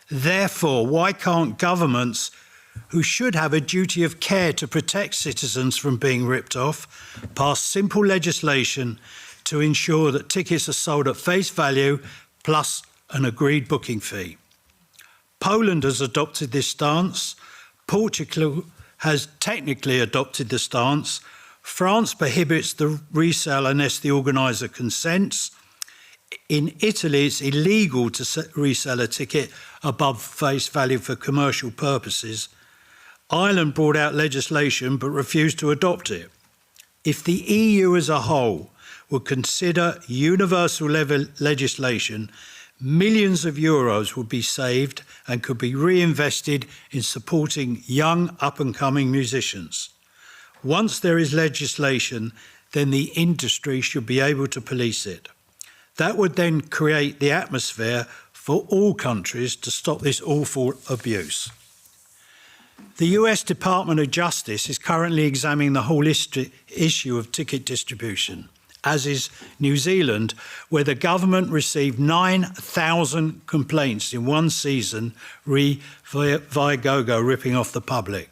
S10: Therefore, why can't governments, who should have a duty of care to protect citizens from being ripped off, pass simple legislation to ensure that tickets are sold at face value plus an agreed booking fee? Poland has adopted this stance. Portugal has technically adopted the stance. France prohibits the resale unless the organiser consents. In Italy, it's illegal to resell a ticket above face value for commercial purposes. Ireland brought out legislation but refused to adopt it. If the EU as a whole would consider universal level legislation, millions of euros would be saved and could be reinvested in supporting young up-and-coming musicians. Once there is legislation, then the industry should be able to police it. That would then create the atmosphere for all countries to stop this awful abuse. The US Department of Justice is currently examining the whole issue of ticket distribution, as is New Zealand, where the government received 9,000 complaints in one season via Viagogo ripping off the public.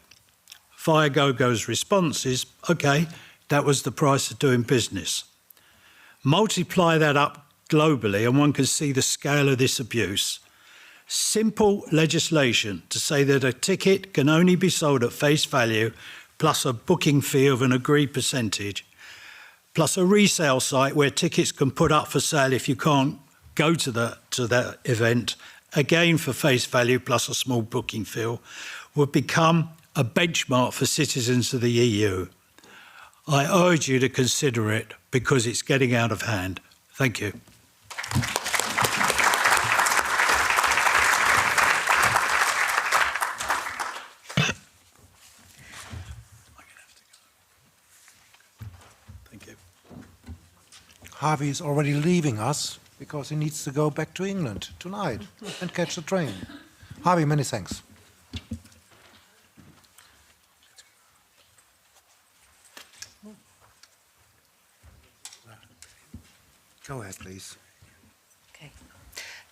S10: Viagogo's response is, OK, that was the price of doing business. Multiply that up globally and one can see the scale of this abuse. Simple legislation to say that a ticket can only be sold at face value plus a booking fee of an agreed percentage, plus a resale site where tickets can put up for sale if you can't go to that event, again for face value plus a small booking fee, would become a benchmark for citizens of the EU. I urge you to consider it because it's getting out of hand. Thank you. Thank you.
S11: Harvey is already leaving us because he needs to go back to England tonight and catch the train. Harvey, many thanks. Go ahead, please.
S12: Okay.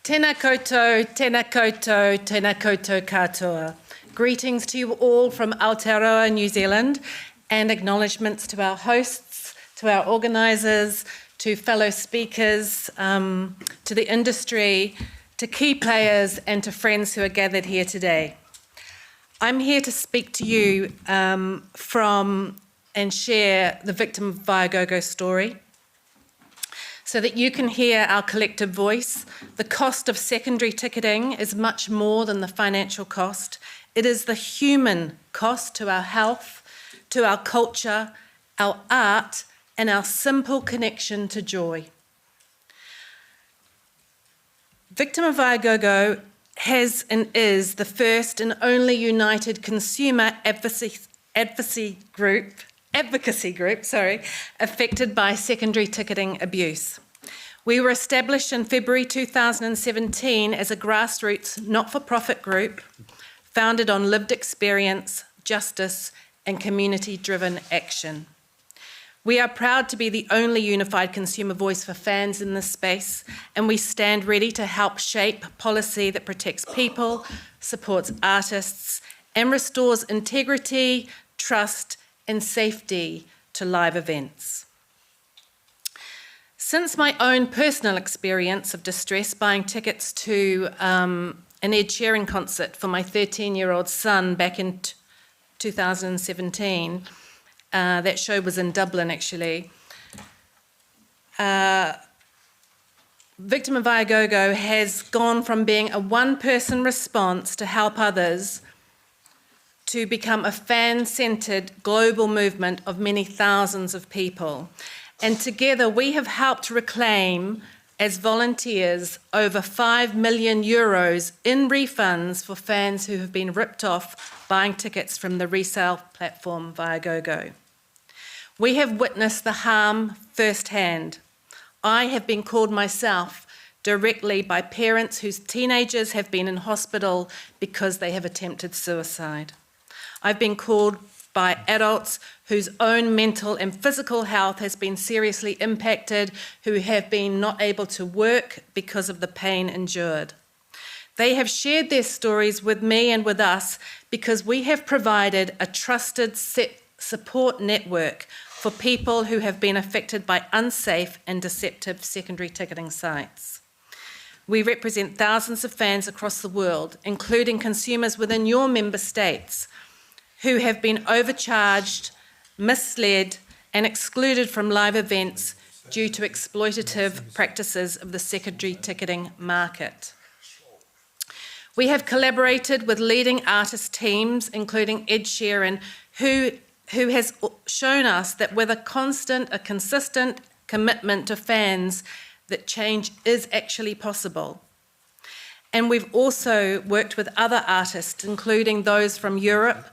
S12: Tēnā koutou, tēnā koutou, tēnā koutou katoa. Greetings to you all from Aotearoa, New Zealand, and acknowledgements to our hosts, to our organisers, to fellow speakers, to the industry, to key players, and to friends who are gathered here today. I'm here to speak to you from and share the victim of Viagogo story, so that you can hear our collective voice. The cost of secondary ticketing is much more than the financial cost. It is the human cost to our health, to our culture, our art, and our simple connection to joy. Victim of Viagogo has and is the first and only united consumer advocacy group affected by secondary ticketing abuse. We were established in February 2017 as a grassroots not-for-profit group founded on lived experience, justice, and community-driven action. We are proud to be the only unified consumer voice for fans in this space, and we stand ready to help shape policy that protects people, supports artists, and restores integrity, trust, and safety to live events. Since my own personal experience of distress buying tickets to an Ed Sheeran concert for my 13-year-old son back in 2017, that show was in Dublin actually, Victim of Viagogo has gone from being a one-person response to help others to become a fan-centred global movement of many thousands of people. And together we have helped reclaim, as volunteers, over €5 million in refunds for fans who have been ripped off buying tickets from the resale platform Viagogo. We have witnessed the harm firsthand. I have been called myself directly by parents whose teenagers have been in hospital because they have attempted suicide. I've been called by adults whose own mental and physical health has been seriously impacted, who have been not able to work because of the pain endured. They have shared their stories with me and with us because we have provided a trusted support network for people who have been affected by unsafe and deceptive secondary ticketing sites. We represent thousands of fans across the world, including consumers within your member states, who have been overcharged, misled, and excluded from live events due to exploitative practices of the secondary ticketing market. We have collaborated with leading artist teams, including Ed Sheeran, who has shown us that with a consistent commitment to fans, that change is actually possible. And we've also worked with other artists, including those from Europe,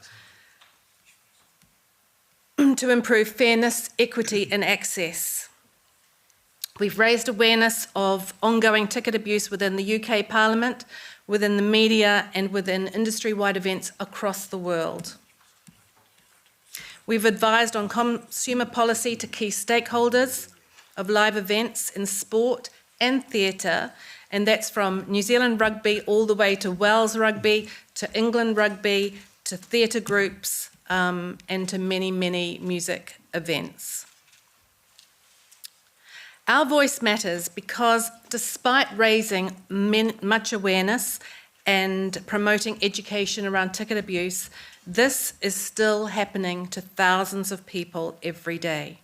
S12: to improve fairness, equity, and access. We've raised awareness of ongoing ticket abuse within the UK Parliament, within the media, and within industry-wide events across the world. We've advised on consumer policy to key stakeholders of live events in sport and theatre, and that's from New Zealand Rugby all the way to Wales Rugby, to England Rugby, to theatre groups, and to many, many music events. Our voice matters because despite raising much awareness and promoting education around ticket abuse, this is still happening to thousands of people every day.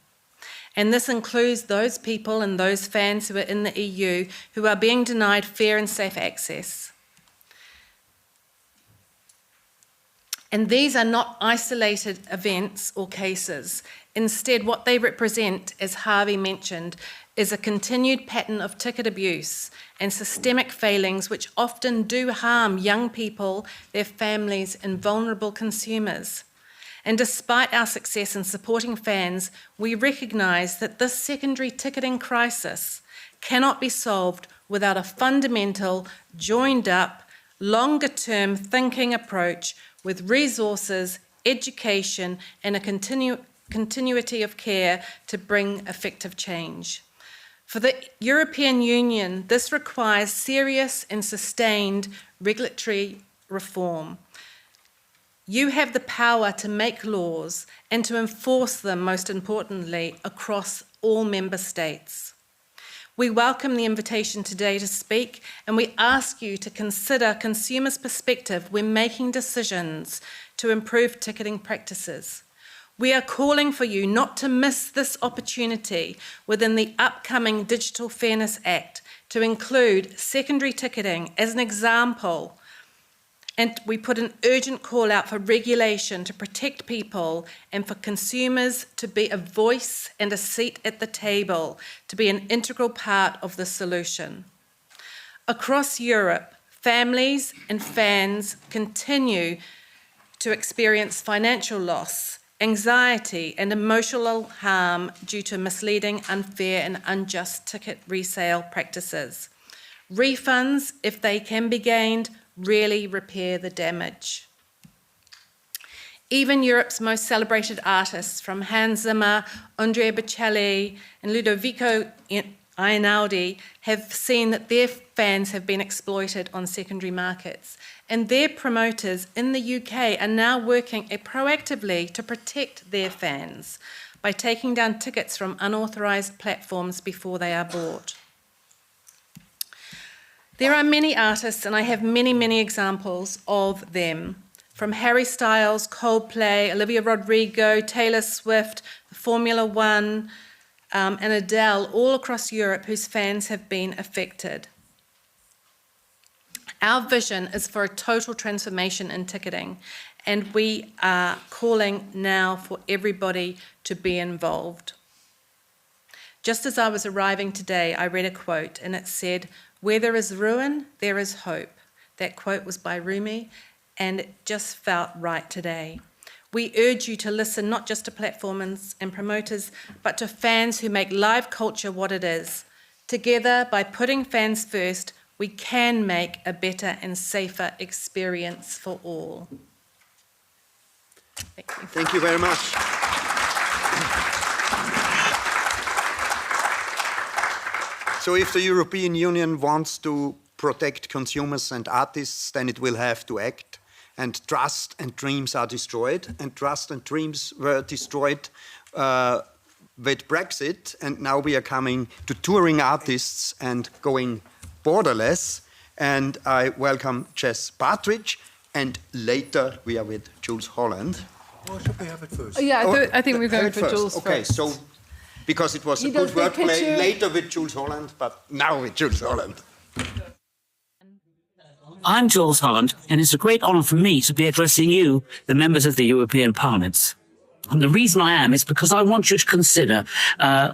S12: And this includes those people and those fans who are in the EU who are being denied fair and safe access. And these are not isolated events or cases. Instead, what they represent, as Harvey mentioned, is a continued pattern of ticket abuse and systemic failings which often do harm young people, their families, and vulnerable consumers. And despite our success in supporting fans, we recognise that this secondary ticketing crisis cannot be solved without a fundamental, joined-up, longer-term thinking approach with resources, education, and a continuity of care to bring effective change. For the European Union, this requires serious and sustained regulatory reform. You have the power to make laws and to enforce them, most importantly, across all member states. We welcome the invitation today to speak, and we ask you to consider consumers' perspective when making decisions to improve ticketing practices. We are calling for you not to miss this opportunity within the upcoming Digital Fairness Act to include secondary ticketing as an example. And we put an urgent call out for regulation to protect people and for consumers to be a voice and a seat at the table, to be an integral part of the solution. Across Europe, families and fans continue to experience financial loss, anxiety, and emotional harm due to misleading, unfair, and unjust ticket resale practices. Refunds, if they can be gained, really repair the damage. Even Europe's most celebrated artists, from Hans Zimmer, Andrea Bocelli, and Ludovico Einaudi, have seen that their fans have been exploited on secondary markets. And their promoters in the UK are now working proactively to protect their fans by taking down tickets from unauthorised platforms before they are bought. There are many artists, and I have many, many examples of them, from Harry Styles, Coldplay, Olivia Rodrigo, Taylor Swift, Formula One, and Adele, all across Europe, whose fans have been affected. Our vision is for a total transformation in ticketing, and we are calling now for everybody to be involved. Just as I was arriving today, I read a quote, and it said, "Where there is ruin, there is hope." That quote was by Rumi, and it just felt right today. We urge you to listen not just to platforms and promoters, but to fans who make live culture what it is. Together, by putting fans first, we can make a better and safer experience for all. Thank you.
S2: Thank you very much. So if the European Union wants to protect consumers and artists, then it will have to act. And trust and dreams are destroyed. And trust and dreams were destroyed with Brexit. And now we are coming to touring artists and going borderless. And I welcome Jess Partridge. And later we are with Jules Holland.
S11: Or should we have it first?
S13: Yeah, I think we're going for Jules first.
S2: Okay, so because it was a good wordplay, later with Jules Holland, but now with Jules Holland.
S14: I'm Jules Holland, and it's a great honour for me to be addressing you, the members of the European Parliament. And the reason I am is because I want you to consider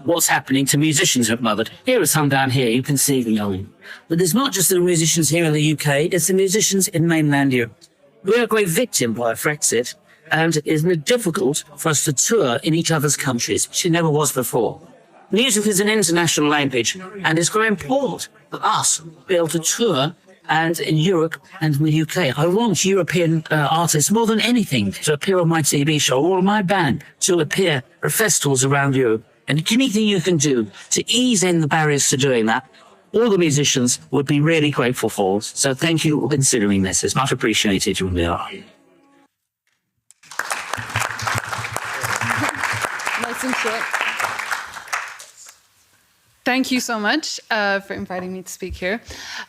S14: what's happening to musicians at Mother. Here are some down here, you can see them. But it's not just the musicians here in the UK, it's the musicians in mainland Europe. We're a great victim by Brexit, and it's difficult for us to tour in each other's countries, which it never was before. Music is an international language, and it's very important for us to be able to tour and in Europe and in the UK. I want European artists more than anything to appear on my TV show or on my band to appear at festivals around Europe. And anything you can do to ease in the barriers to doing that, all the musicians would be really grateful for. So thank you for considering this. It's much appreciated. You really are.
S13: Nice and short. Thank you so much for inviting me to speak here.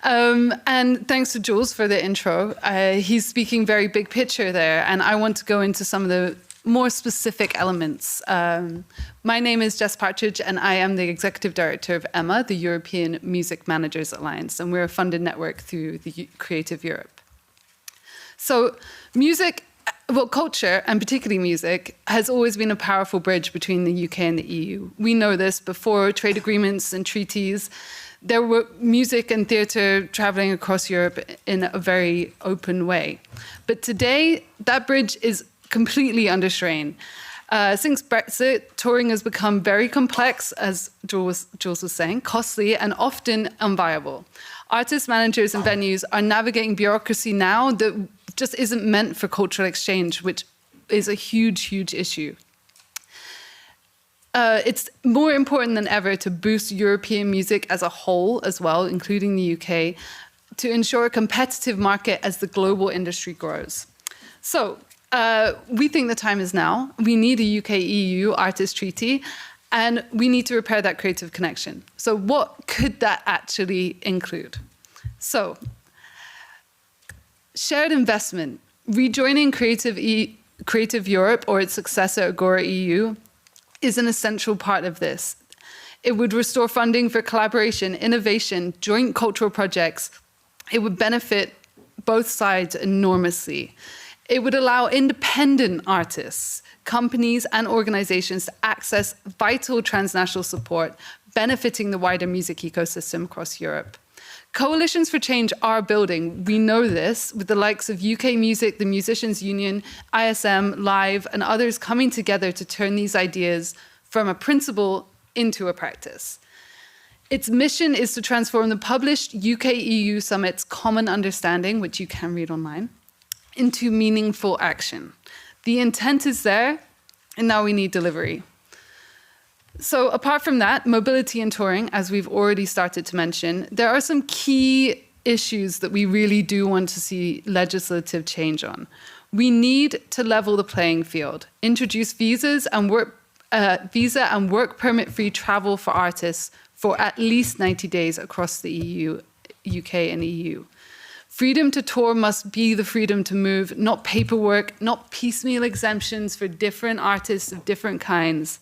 S13: And thanks to Jules for the intro. He's speaking very big picture there, and I want to go into some of the more specific elements. My name is Jess Partridge, and I am the Executive Director of EMA, the European Music Managers Alliance, and we're a funded network through the Creative Europe. So music Well, culture, and particularly music, has always been a powerful bridge between the UK and the EU. We know this before trade agreements and treaties. There were music and theatre travelling across Europe in a very open way. But today, that bridge is completely under strain. Since Brexit, touring has become very complex, as Jules was saying, costly and often unviable. Artists, managers and venues are navigating bureaucracy now that just isn't meant for cultural exchange, which is a huge, huge issue. It's more important than ever to boost European music as a whole as well, including the UK, to ensure a competitive market as the global industry grows. So we think the time is now. We need a UK-EU artist treaty, and we need to repair that creative connection. So what could that actually include? So, shared investment, rejoining Creative Europe or its successor Agora EU is an essential part of this. It would restore funding for collaboration, innovation, joint cultural projects. It would benefit both sides enormously. It would allow independent artists, companies and organizations to access vital transnational support, benefiting the wider music ecosystem across Europe. Coalitions for change are building. We know this, with the likes of UK Music, the Musicians Union, ISM, Live, and others coming together to turn these ideas from a principle into a practice. Its mission is to transform the published UK-EU Summit's Common Understanding, which you can read online, into meaningful action. The intent is there, and now we need delivery. So apart from that, mobility and touring, as we've already started to mention, there are some key issues that we really do want to see legislative change on. We need to level the playing field, introduce visa and work permit-free travel for artists for at least 90 days across the EU, UK and EU. Freedom to tour must be the freedom to move, not paperwork, not piecemeal exemptions for different artists of different kinds.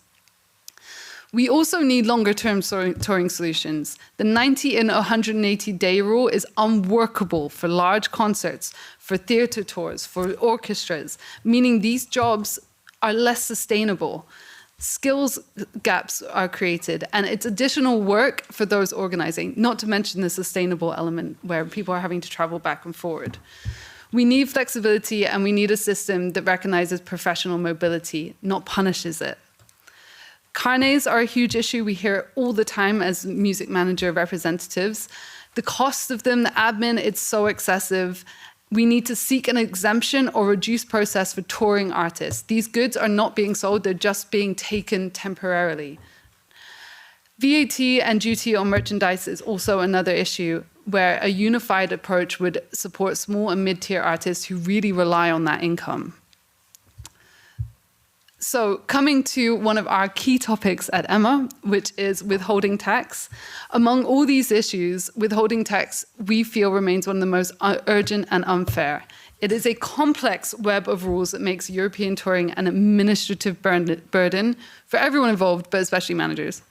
S13: We also need longer-term touring solutions. The 90 and 180-day rule is unworkable for large concerts, for theatre tours, for orchestras, meaning these jobs are less sustainable. Skills gaps are created, and it's additional work for those organizing, not to mention the sustainable element where people are having to travel back and forward. We need flexibility, and we need a system that recognizes professional mobility, not punishes it. Carnets are a huge issue. We hear it all the time as music manager representatives. The cost of them, the admin, it's so excessive. We need to seek an exemption or reduce process for touring artists. These goods are not being sold, they're just being taken temporarily. VAT and duty on merchandise is also another issue where a unified approach would support small and mid-tier artists who really rely on that income. So coming to one of our key topics at EMMA, which is withholding tax. Among all these issues, withholding tax, we feel, remains one of the most urgent and unfair. It is a complex web of rules that makes European touring an administrative burden for everyone involved, but especially managers.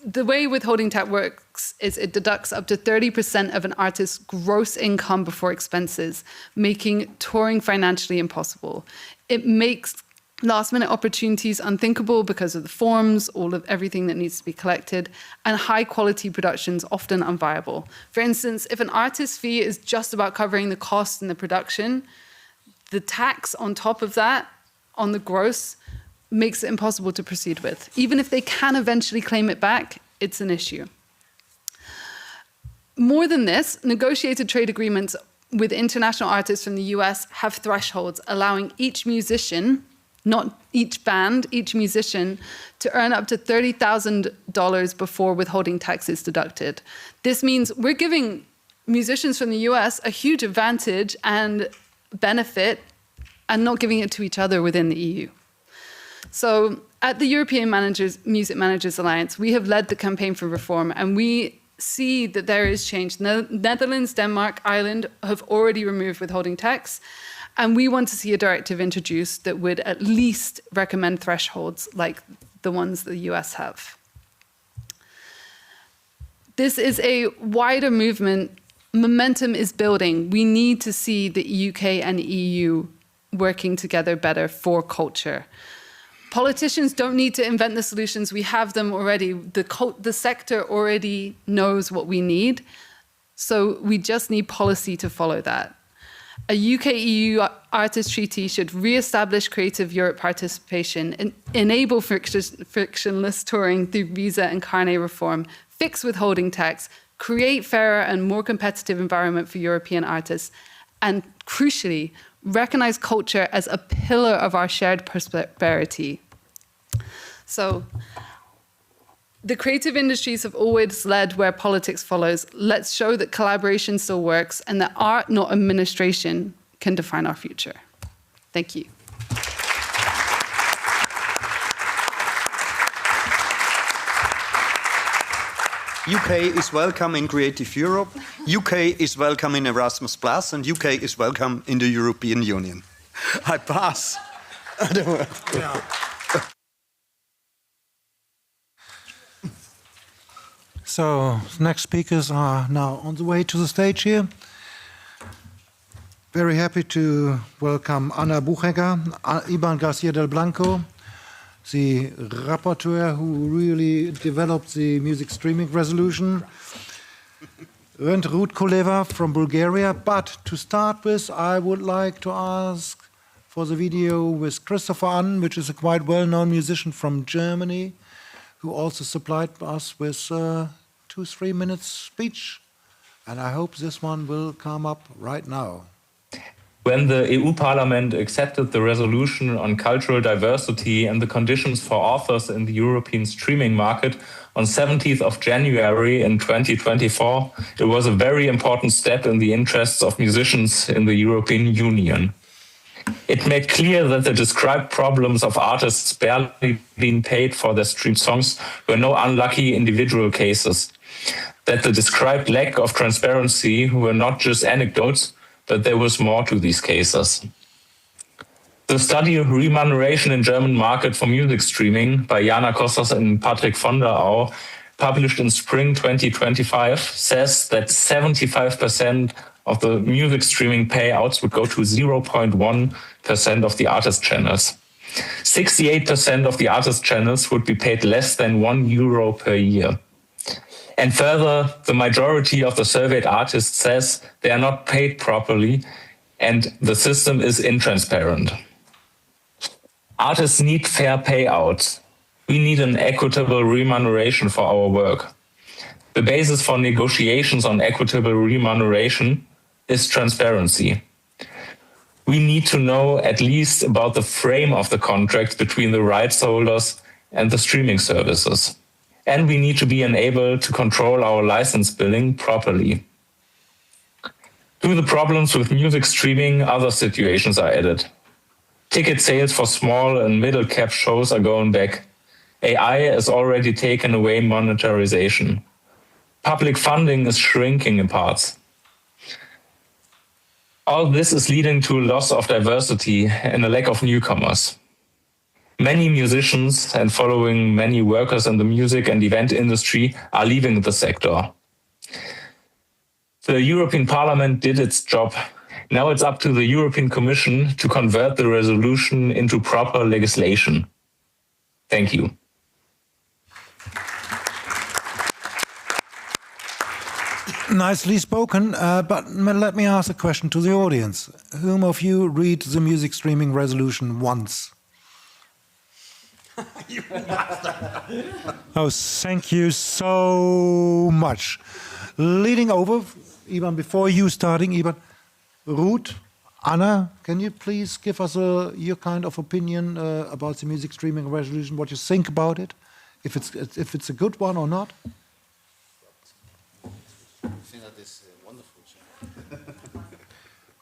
S13: The way withholding tax works is it deducts up to 30% of an artist's gross income before expenses, making touring financially impossible. It makes last-minute opportunities unthinkable because of the forms, everything that needs to be collected, and high-quality productions often unviable. For instance, if an artist's fee is just about covering the cost and the production, the tax on top of that, on the gross, makes it impossible to proceed with. Even if they can eventually claim it back, it's an issue. More than this, negotiated trade agreements with international artists from the US have thresholds allowing each musician, not each band, each musician, to earn up to $30,000 before withholding tax is deducted. This means we're giving musicians from the US a huge advantage and benefit and not giving it to each other within the EU. So at the European Music Managers Alliance, we have led the campaign for reform, and we see that there is change. Netherlands, Denmark, Ireland have already removed withholding tax, and we want to see a directive introduced that would at least recommend thresholds like the ones the US have. This is a wider movement momentum is building. We need to see the UK and EU working together better for culture. Politicians don't need to invent the solutions. We have them already. The sector already knows what we need. So we just need policy to follow that. A UK-EU artist treaty should re-establish Creative Europe participation, enable frictionless touring through visa and carnet reform, fix withholding tax, create fairer and more competitive environment for European artists, and crucially, recognize culture as a pillar of our shared prosperity. So, the creative industries have always led where politics follows. Let's show that collaboration still works and that art, not administration, can define our future. Thank you.
S2: UK is welcome in Creative Europe, UK is welcome in Erasmus+, and UK is welcome in the European Union. I pass.
S11: So, next speakers are now on the way to the stage here. Very happy to welcome Ana Buchegger, Iban Garcia del Blanco, the rapporteur who really developed the music streaming resolution, and Ruth Koleva from Bulgaria. But to start with, I would like to ask for the video with Christopher Ann, which is a quite well-known musician from Germany, who also supplied us with 2-3 minutes speech. And I hope this one will come up right now.
S15: When the EU Parliament accepted the resolution on cultural diversity and the conditions for authors in the European streaming market on 17th of January in 2024, it was a very important step in the interests of musicians in the European Union. It made clear that the described problems of artists barely being paid for their streamed songs were no unlucky individual cases, that the described lack of transparency were not just anecdotes, but there was more to these cases. The study Remuneration in German Market for Music Streaming by Jana Kostas and Patrick von der Au, published in spring 2025, says that 75% of the music streaming payouts would go to 0.1% of the artist channels. 68% of the artist channels would be paid less than €1 per year. And further, the majority of the surveyed artists says they are not paid properly and the system is intransparent. Artists need fair payouts. We need an equitable remuneration for our work. The basis for negotiations on equitable remuneration is transparency. We need to know at least about the frame of the contract between the rights holders and the streaming services. And we need to be enabled to control our license billing properly. To the problems with music streaming, other situations are added. Ticket sales for small and middle cap shows are going back. AI has already taken away monetarization. Public funding is shrinking in parts. All this is leading to a loss of diversity and a lack of newcomers. Many musicians and following many workers in the music and event industry are leaving the sector. The European Parliament did its job. Now it's up to the European Commission to convert the resolution into proper legislation. Thank you.
S11: Nicely spoken, but let me ask a question to the audience. Whom of you read the music streaming resolution once? Oh, thank you so much. Leading over, Ivan, before you starting, Ivan, Ruth, Anna, can you please give us your kind of opinion about the music streaming resolution, what you think about it, if it's a good one or not?
S16: I think that is wonderful.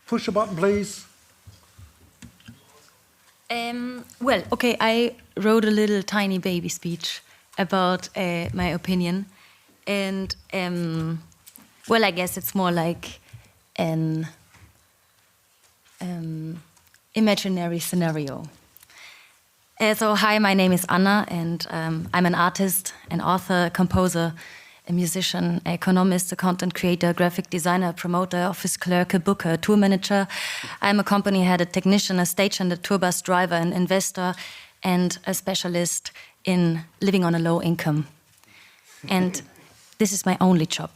S11: Push a button, please.
S17: Well, okay, I wrote a little tiny baby speech about my opinion. And, well, I guess it's more like an imaginary scenario. So, hi, my name is Anna, and I'm an artist, an author, composer, a musician, economist, a content creator, graphic designer, promoter, office clerk, a booker, a tour manager. I'm a company head, a technician, a stagehand, a tour bus driver, an investor, and a specialist in living on a low income. And this is my only job.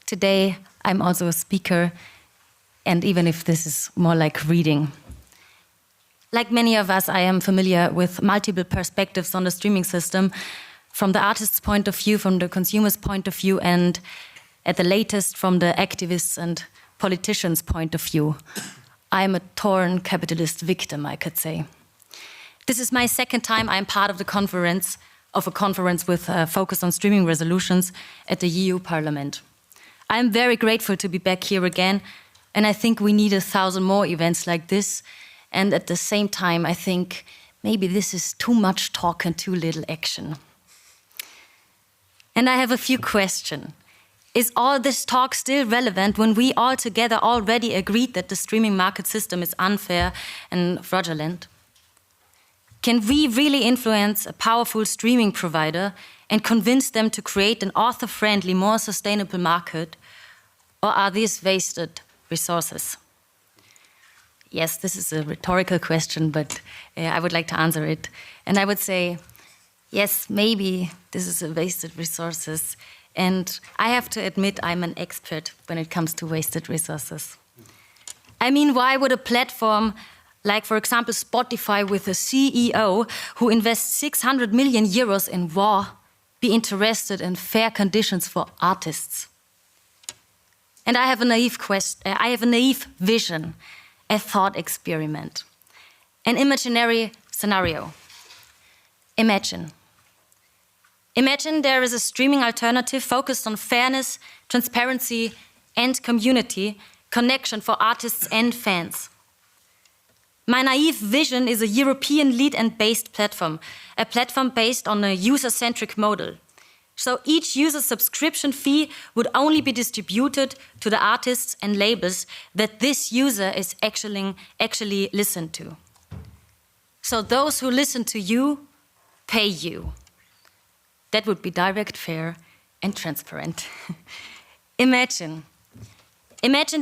S17: Today, I'm also a speaker, and even if this is more like reading. Like many of us, I am familiar with multiple perspectives on the streaming system, from the artist's point of view, from the consumer's point of view, and at the latest, from the activists' and politicians' point of view. I am a torn capitalist victim, I could say. This is my second time I'm part of a conference with a focus on streaming resolutions at the EU Parliament. I'm very grateful to be back here again, and I think we need 1,000 more events like this. And at the same time, I think maybe this is too much talk and too little action. And I have a few questions. Is all this talk still relevant when we all together already agreed that the streaming market system is unfair and fraudulent? Can we really influence a powerful streaming provider and convince them to create an author-friendly, more sustainable market? Or are these wasted resources? Yes, this is a rhetorical question, but I would like to answer it. And I would say, yes, maybe this is a wasted resources. And I have to admit I'm an expert when it comes to wasted resources. I mean, why would a platform like, for example, Spotify with a CEO who invests 600 million euros in war be interested in fair conditions for artists? And I have a naive vision. A thought experiment, an imaginary scenario. Imagine there is a streaming alternative focused on fairness, transparency, and community connection for artists and fans. My naive vision is a European lead and based platform, a platform based on a user-centric model. So each user subscription fee would only be distributed to the artists and labels that this user is actually listened to. So those who listen to you, pay you. That would be direct, fair, and transparent. Imagine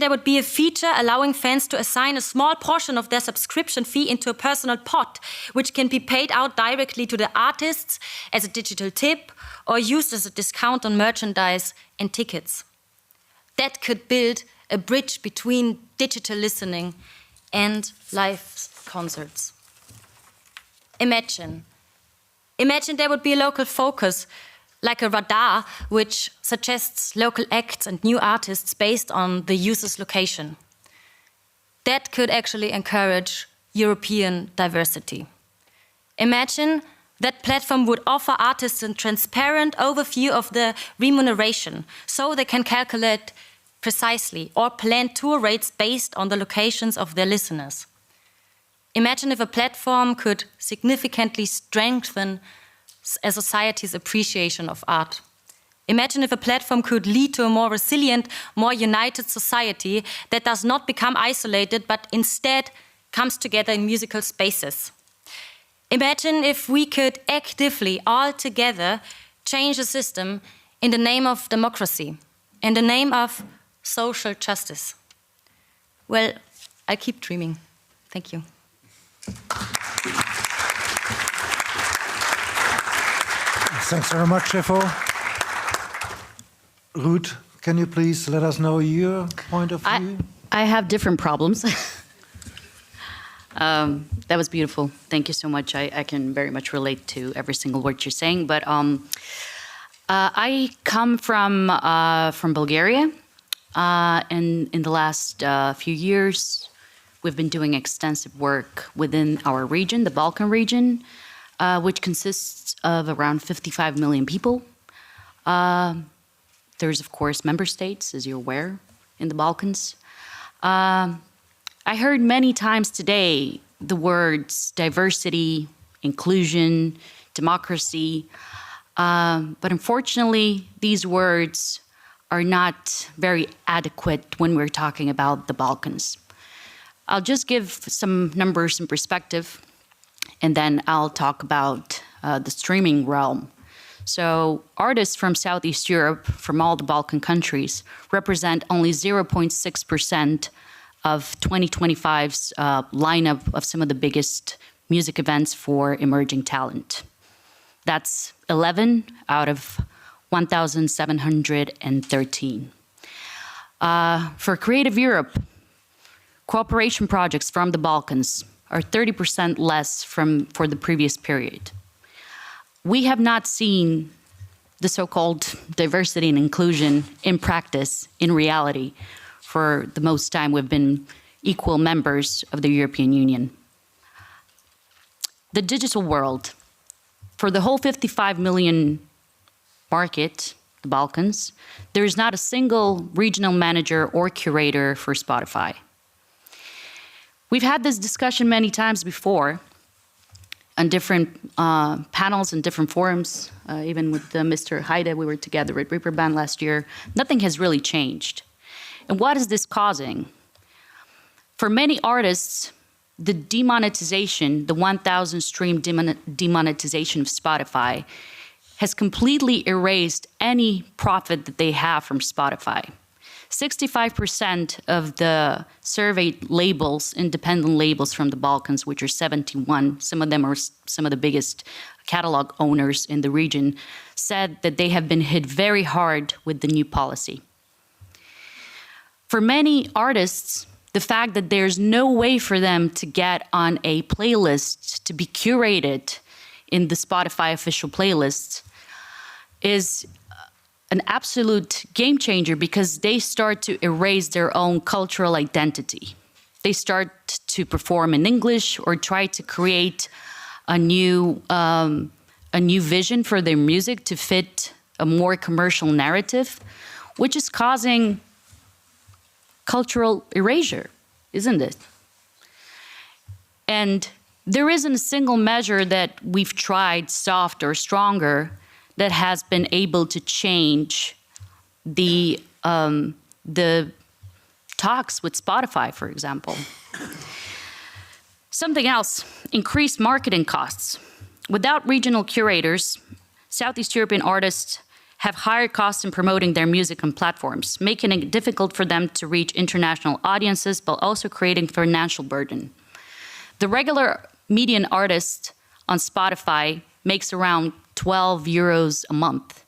S17: there would be a feature allowing fans to assign a small portion of their subscription fee into a personal pot, which can be paid out directly to the artists as a digital tip or used as a discount on merchandise and tickets. That could build a bridge between digital listening and live concerts. Imagine there would be a local focus, like a radar, which suggests local acts and new artists based on the user's location. That could actually encourage European diversity. Imagine that platform would offer artists a transparent overview of the remuneration, so they can calculate precisely or plan tour rates based on the locations of their listeners. Imagine if a platform could significantly strengthen a society's appreciation of art. Imagine if a platform could lead to a more resilient, more united society that does not become isolated, but instead comes together in musical spaces. Imagine if we could actively, all together, change the system in the name of democracy, in the name of social justice. Well, I keep dreaming. Thank you.
S11: Thanks very much, Steffo. Ruth, can you please let us know your point of view?
S18: I have different problems. That was beautiful. Thank you so much. I can very much relate to every single word you're saying. But I come from Bulgaria, and in the last few years, we've been doing extensive work within our region, the Balkan region, which consists of around 55 million people. There's, of course, member states, as you're aware, in the Balkans. I heard many times today the words diversity, inclusion, democracy, but unfortunately, these words are not very adequate when we're talking about the Balkans. I'll just give some numbers in perspective, and then I'll talk about the streaming realm. So artists from Southeast Europe, from all the Balkan countries, represent only 0.6% of 2025's lineup of some of the biggest music events for emerging talent. That's 11 out of 1,713. For Creative Europe, cooperation projects from the Balkans are 30% less for the previous period. We have not seen the so-called diversity and inclusion in practice, in reality, for the most time we've been equal members of the European Union. The digital world. For the whole 55 million market, the Balkans, there is not a single regional manager or curator for Spotify. We've had this discussion many times before on different panels and different forums, even with Mr. Heide, we were together at Reeperbahn last year. Nothing has really changed. And what is this causing? For many artists, the demonetization, the 1,000 stream demonetization of Spotify has completely erased any profit that they have from Spotify. 65% of the surveyed labels, independent labels from the Balkans, which are 71, some of them are some of the biggest catalog owners in the region, said that they have been hit very hard with the new policy. For many artists, the fact that there's no way for them to get on a playlist, to be curated in the Spotify official playlists, is an absolute game changer because they start to erase their own cultural identity. They start to perform in English or try to create a new vision for their music to fit a more commercial narrative, which is causing cultural erasure, isn't it? And there isn't a single measure that we've tried, soft or stronger, that has been able to change the talks with Spotify, for example. Something else, increased marketing costs. Without regional curators, Southeast European artists have higher costs in promoting their music on platforms, making it difficult for them to reach international audiences, but also creating financial burden. The regular median artist on Spotify makes around 12 euros a month.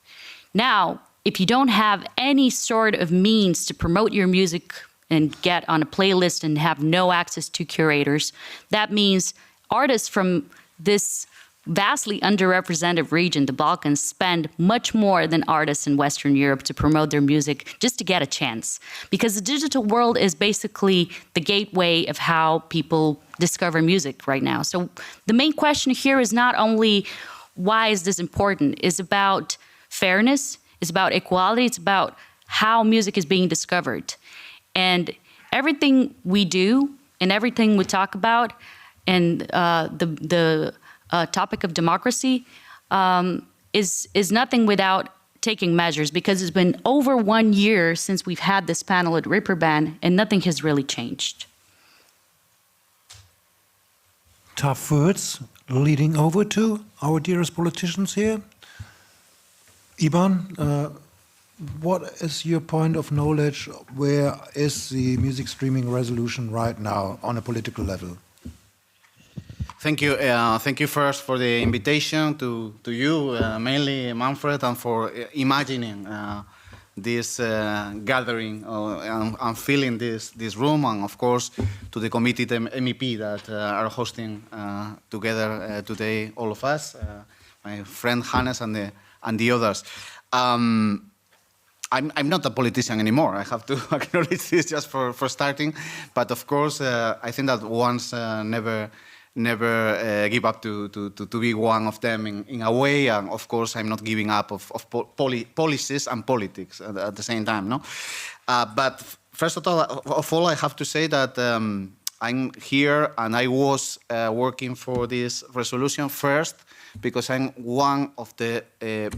S18: Now, if you don't have any sort of means to promote your music and get on a playlist and have no access to curators, that means artists from this vastly underrepresented region, the Balkans, spend much more than artists in Western Europe to promote their music just to get a chance. Because the digital world is basically the gateway of how people discover music right now. So the main question here is not only why is this important? It's about fairness, it's about equality, it's about how music is being discovered. And everything we do and everything we talk about and the topic of democracy is nothing without taking measures, because it's been over 1 year since we've had this panel at Reeperbahn and nothing has really changed.
S11: Tough words leading over to our dearest politicians here. Iban, what is your point of knowledge? Where is the music streaming resolution right now on a political level?
S16: Thank you. Thank you first for the invitation to you, mainly Manfred, and for imagining this gathering and filling this room, and of course to the committee MEP that are hosting together today, all of us, my friend Hannes and the others. I'm not a politician anymore. I have to acknowledge this just for starting, but of course I think that once never give up to be one of them in a way, and of course I'm not giving up of policies and politics at the same time, no? But first of all, I have to say that I'm here and I was working for this resolution first because I'm one of the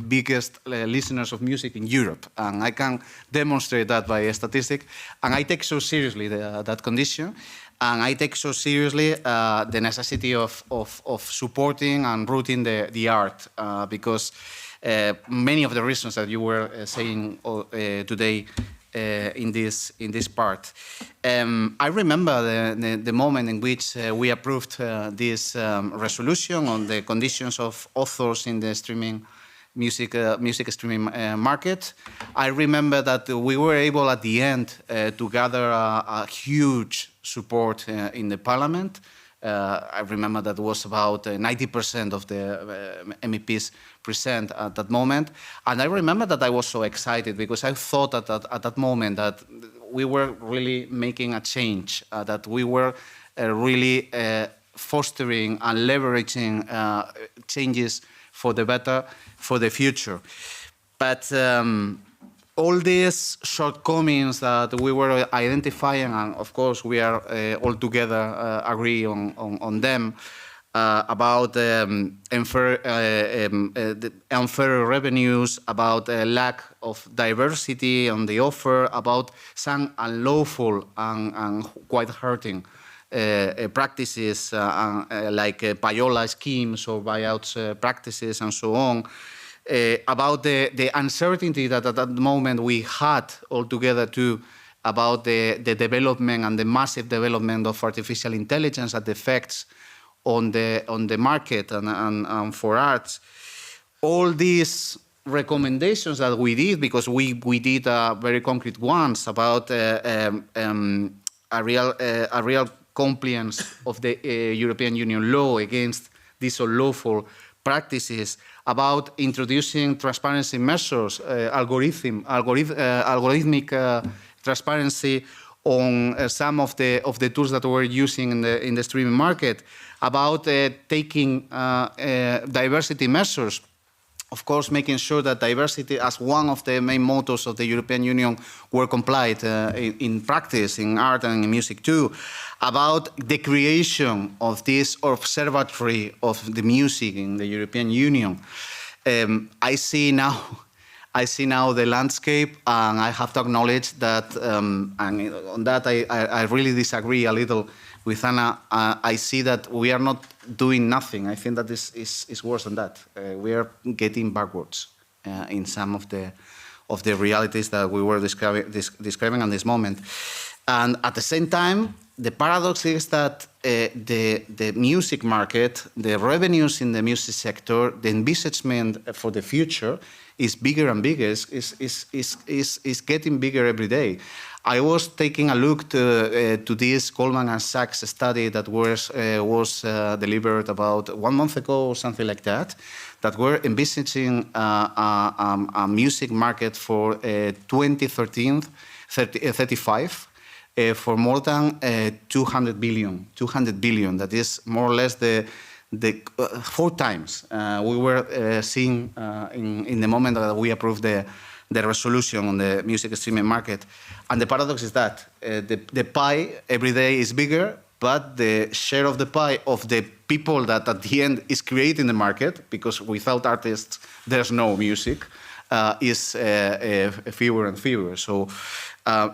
S16: biggest listeners of music in Europe, and I can demonstrate that by a statistic, and I take so seriously that condition. And I take so seriously the necessity of supporting and rooting the art, because many of the reasons that you were saying today in this part. I remember the moment in which we approved this resolution on the conditions of authors in the music streaming market. I remember that we were able at the end to gather a huge support in the parliament. I remember that was about 90% of the MEPs present at that moment. And I remember that I was so excited because I thought that at that moment that we were really making a change, that we were really fostering and leveraging changes for the better, for the future. But all these shortcomings that we were identifying, and of course we are all together agree on them, about unfair revenues, about lack of diversity on the offer, about some unlawful and quite hurting practices like payola schemes or buyouts practices and so on. About the uncertainty that at that moment we had altogether too, about the development and the massive development of artificial intelligence and the effects on the market and for arts. All these recommendations that we did, because we did very concrete ones about a real compliance of the European Union law against these unlawful practices, about introducing transparency measures, algorithmic transparency on some of the tools that we're using in the streaming market, about taking diversity measures. Of course, making sure that diversity as one of the main mottos of the European Union were complied in practice, in art and in music too. About the creation of this observatory of the music in the European Union. I see now the landscape, and I have to acknowledge that, and on that I really disagree a little with Anna. I see that we are not doing nothing. I think that this is worse than that. We are getting backwards in some of the realities that we were describing at this moment. And at the same time, the paradox is that the music market, the revenues in the music sector, the envisagement for the future is bigger and bigger, is getting bigger every day. I was taking a look to this Goldman Sachs study that was delivered about 1 month ago or something like that, that were envisaging a music market for 2035 for more than 200 billion. That is more or less the 4 times we were seeing in the moment that we approved the resolution on the music streaming market. And the paradox is that the pie every day is bigger, but the share of the pie of the people that at the end is creating the market, because without artists there's no music, is fewer and fewer. So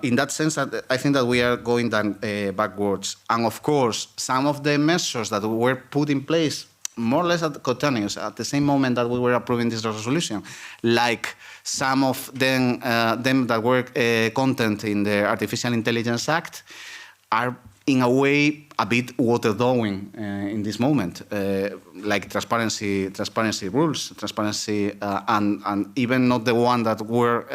S16: in that sense, I think that we are going down backwards. And of course, some of the measures that were put in place more or less coterminous at the same moment that we were approving this resolution, like some of them that were content in the Artificial Intelligence Act, are in a way a bit watered down in this moment, like transparency rules, and even not the one that were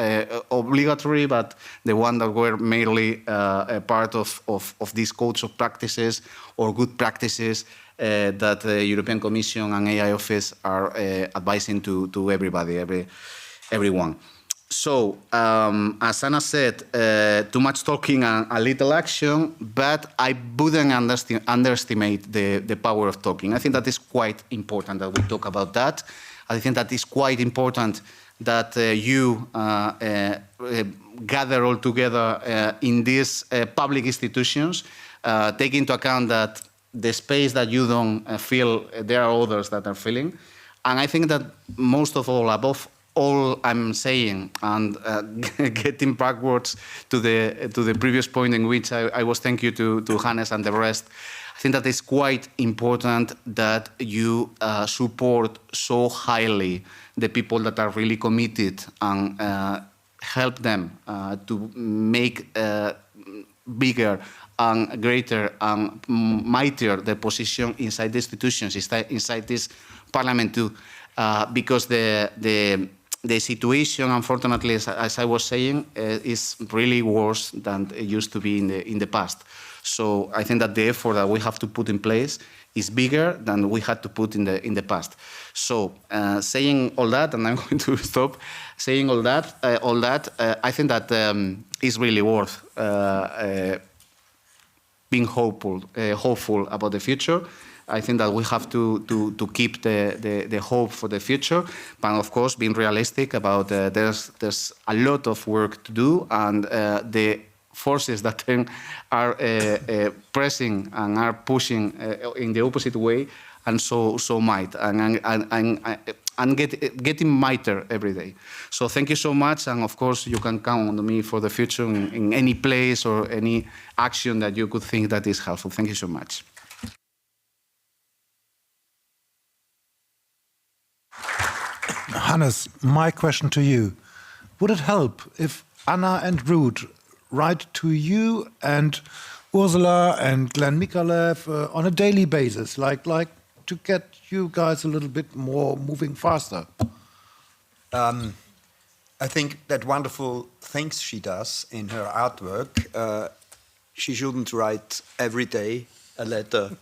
S16: obligatory, but the one that were merely a part of these codes of practices or good practices that the European Commission and AI Office are advising to everyone. So, as Anna said, too much talking and a little action, but I wouldn't underestimate the power of talking. I think that is quite important that we talk about that. I think that is quite important that you gather all together in these public institutions, take into account that the space that you don't feel, there are others that are feeling. And I think that most of all, above all I'm saying, and getting backwards to the previous point in which I was thank you to Hannes and the rest, I think that it's quite important that you support so highly the people that are really committed and help them to make bigger and greater and mightier the position inside the institutions, inside this parliament too, because the situation, unfortunately, as I was saying, is really worse than it used to be in the past. So I think that the effort that we have to put in place is bigger than we had to put in the past. So saying all that, and I'm going to stop saying all that, I think that is really worth being hopeful about the future. I think that we have to keep the hope for the future, but of course being realistic about there's a lot of work to do, and the forces that are pressing and are pushing in the opposite way, and so might, and getting mightier every day. So thank you so much, and of course you can count on me for the future in any place or any action that you could think that is helpful. Thank you so much.
S11: Hannes, my question to you. Would it help if Anna and Ruud write to you and Ursula and Glenn Mikalev on a daily basis, like to get you guys a little bit more moving faster?
S2: I think that wonderful things she does in her artwork, she shouldn't write every day a letter.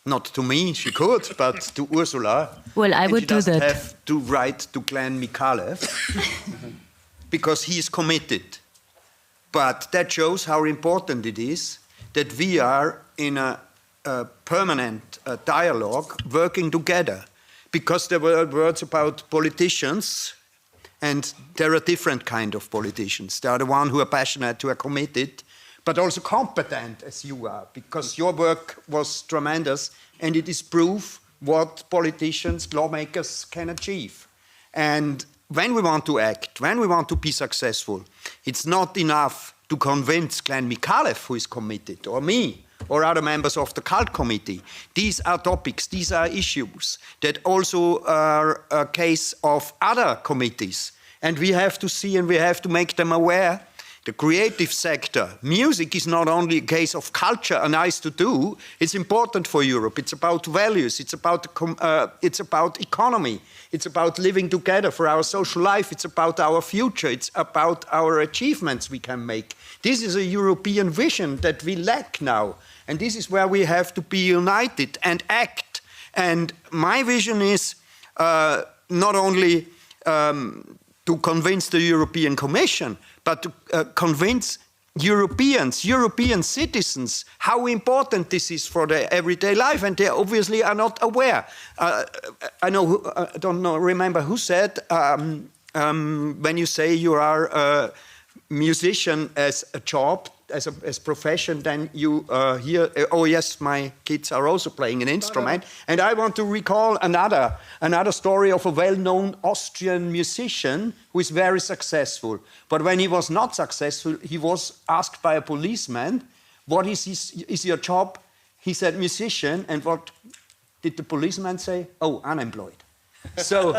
S2: Not to me, she could, but to Ursula.
S17: Well, I would do that.
S2: She doesn't have to write to Glenn Mikalev because he is committed. But that shows how important it is that we are in a permanent dialogue working together. Because there were words about politicians, and there are different kind of politicians. There are the ones who are passionate, who are committed, but also competent as you are, because your work was tremendous, and it is proof what politicians, lawmakers can achieve. And when we want to act, when we want to be successful, it's not enough to convince Glenn Mikalev, who is committed, or me, or other members of the cult committee. These are topics, these are issues that also are a case of other committees. And we have to see and we have to make them aware. The creative sector, music is not only a case of culture and nice to do, it's important for Europe. It's about values, it's about economy, it's about living together for our social life, it's about our future, it's about our achievements we can make. This is a European vision that we lack now. And this is where we have to be united and act. And my vision is not only to convince the European Commission, but to convince Europeans, European citizens, how important this is for their everyday life, and they obviously are not aware. I don't remember who said, when you say you are a musician as a job, as profession, then you hear, oh yes, my kids are also playing an instrument. And I want to recall another story of a well-known Austrian musician who is very successful. But when he was not successful, he was asked by a policeman, what is your job? He said, musician. And what did the policeman say? Oh, unemployed. So,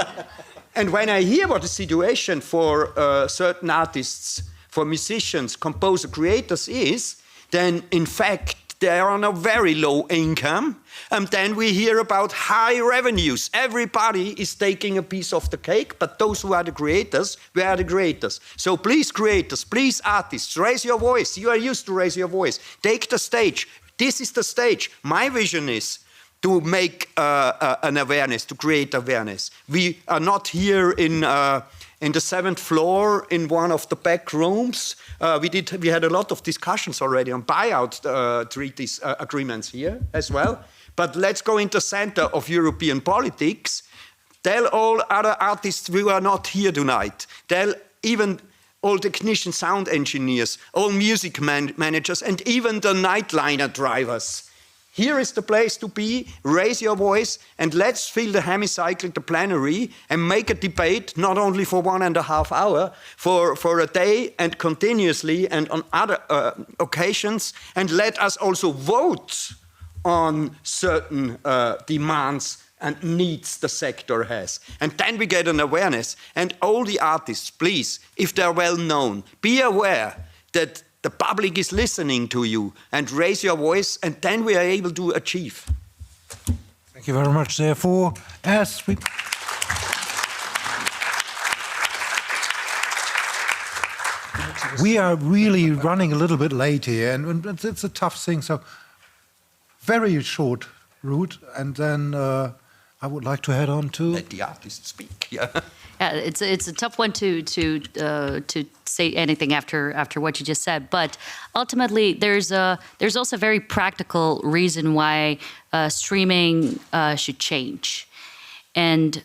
S2: and when I hear what the situation for certain artists, for musicians, composer, creators is, then in fact they are on a very low income, and then we hear about high revenues. Everybody is taking a piece of the cake, but those who are the creators, we are the creators. So please creators, please artists, raise your voice. You are used to raise your voice. Take the stage. This is the stage. My vision is to make an awareness, to create awareness. We are not here in the 7th floor in one of the back rooms. We had a lot of discussions already on buyout treaties agreements here as well. But let's go into the center of European politics. Tell all other artists we are not here tonight. Tell even all technicians, sound engineers, all music managers, and even the nightliner drivers. Here is the place to be, raise your voice, and let's fill the hemicycle, the plenary, and make a debate, not only for 1.5 hours, for a day and continuously and on other occasions, and let us also vote on certain demands and needs the sector has. And then we get an awareness. And all the artists, please, if they're well known, be aware that the public is listening to you, and raise your voice, and then we are able to achieve.
S11: Thank you very much. Therefore, as we are really running a little bit late here, and it's a tough thing. So, very short route, and then I would like to head on to
S2: let the artists speak. Yeah.
S18: Yeah, it's a tough one to say anything after what you just said. But ultimately, there's also a very practical reason why streaming should change. And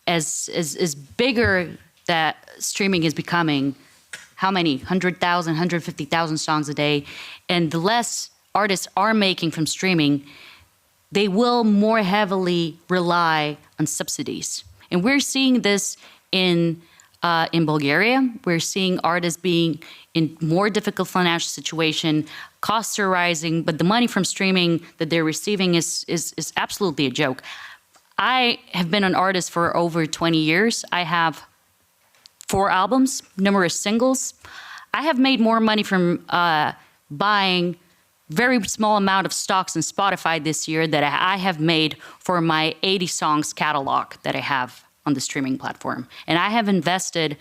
S18: as bigger that streaming is becoming, how many 100,000, 150,000 songs a day, and the less artists are making from streaming, they will more heavily rely on subsidies. And we're seeing this in Bulgaria. We're seeing artists being in more difficult financial situation. Costs are rising, but the money from streaming that they're receiving is absolutely a joke. I have been an artist for over 20 years. I have 4 albums, numerous singles. I have made more money from buying very small amount of stocks in Spotify this year that I have made for my 80 songs catalog that I have on the streaming platform. And I have invested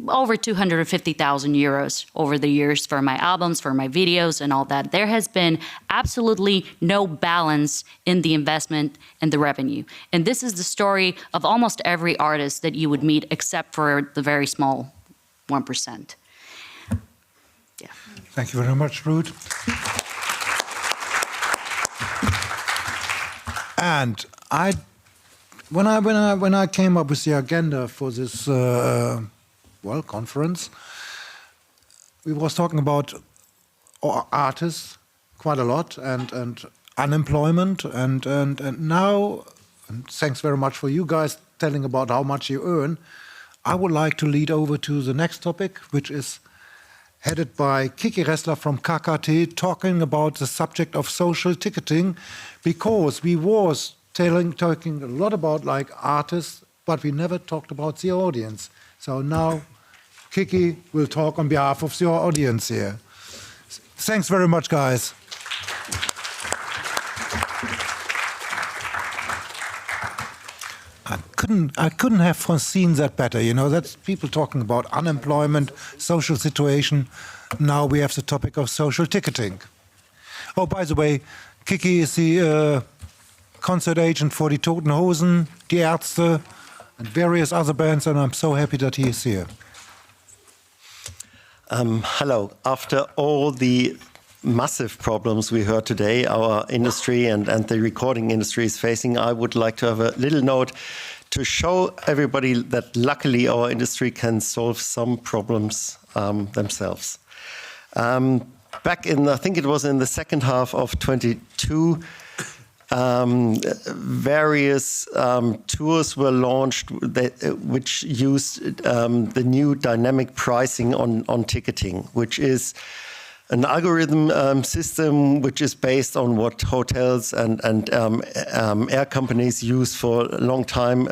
S18: over 250,000 euros over the years for my albums, for my videos and all that. There has been absolutely no balance in the investment and the revenue. And this is the story of almost every artist that you would meet except for the very small 1%. Yeah.
S11: Thank you very much, Ruth. And when I came up with the agenda for this conference, we was talking about artists quite a lot and unemployment and now, and thanks very much for you guys telling about how much you earn. I would like to lead over to the next topic, which is headed by Kiki Ressler from KKT, talking about the subject of social ticketing, because we was talking a lot about like artists, but we never talked about the audience. So now Kiki will talk on behalf of your audience here. Thanks very much, guys. I couldn't have foreseen that better. You know, that's people talking about unemployment, social situation. Now we have the topic of social ticketing. Oh, by the way, Kiki is the concert agent for die Toten Hosen, die Ärzte, and various other bands, and I'm so happy that he is here.
S19: Hello. After all the massive problems we heard today, our industry and the recording industry is facing, I would like to have a little note to show everybody that luckily our industry can solve some problems themselves. Back in, I think it was in the second half of 22, various tours were launched which used the new dynamic pricing on ticketing, which is an algorithm system which is based on what hotels and air companies use for a long time,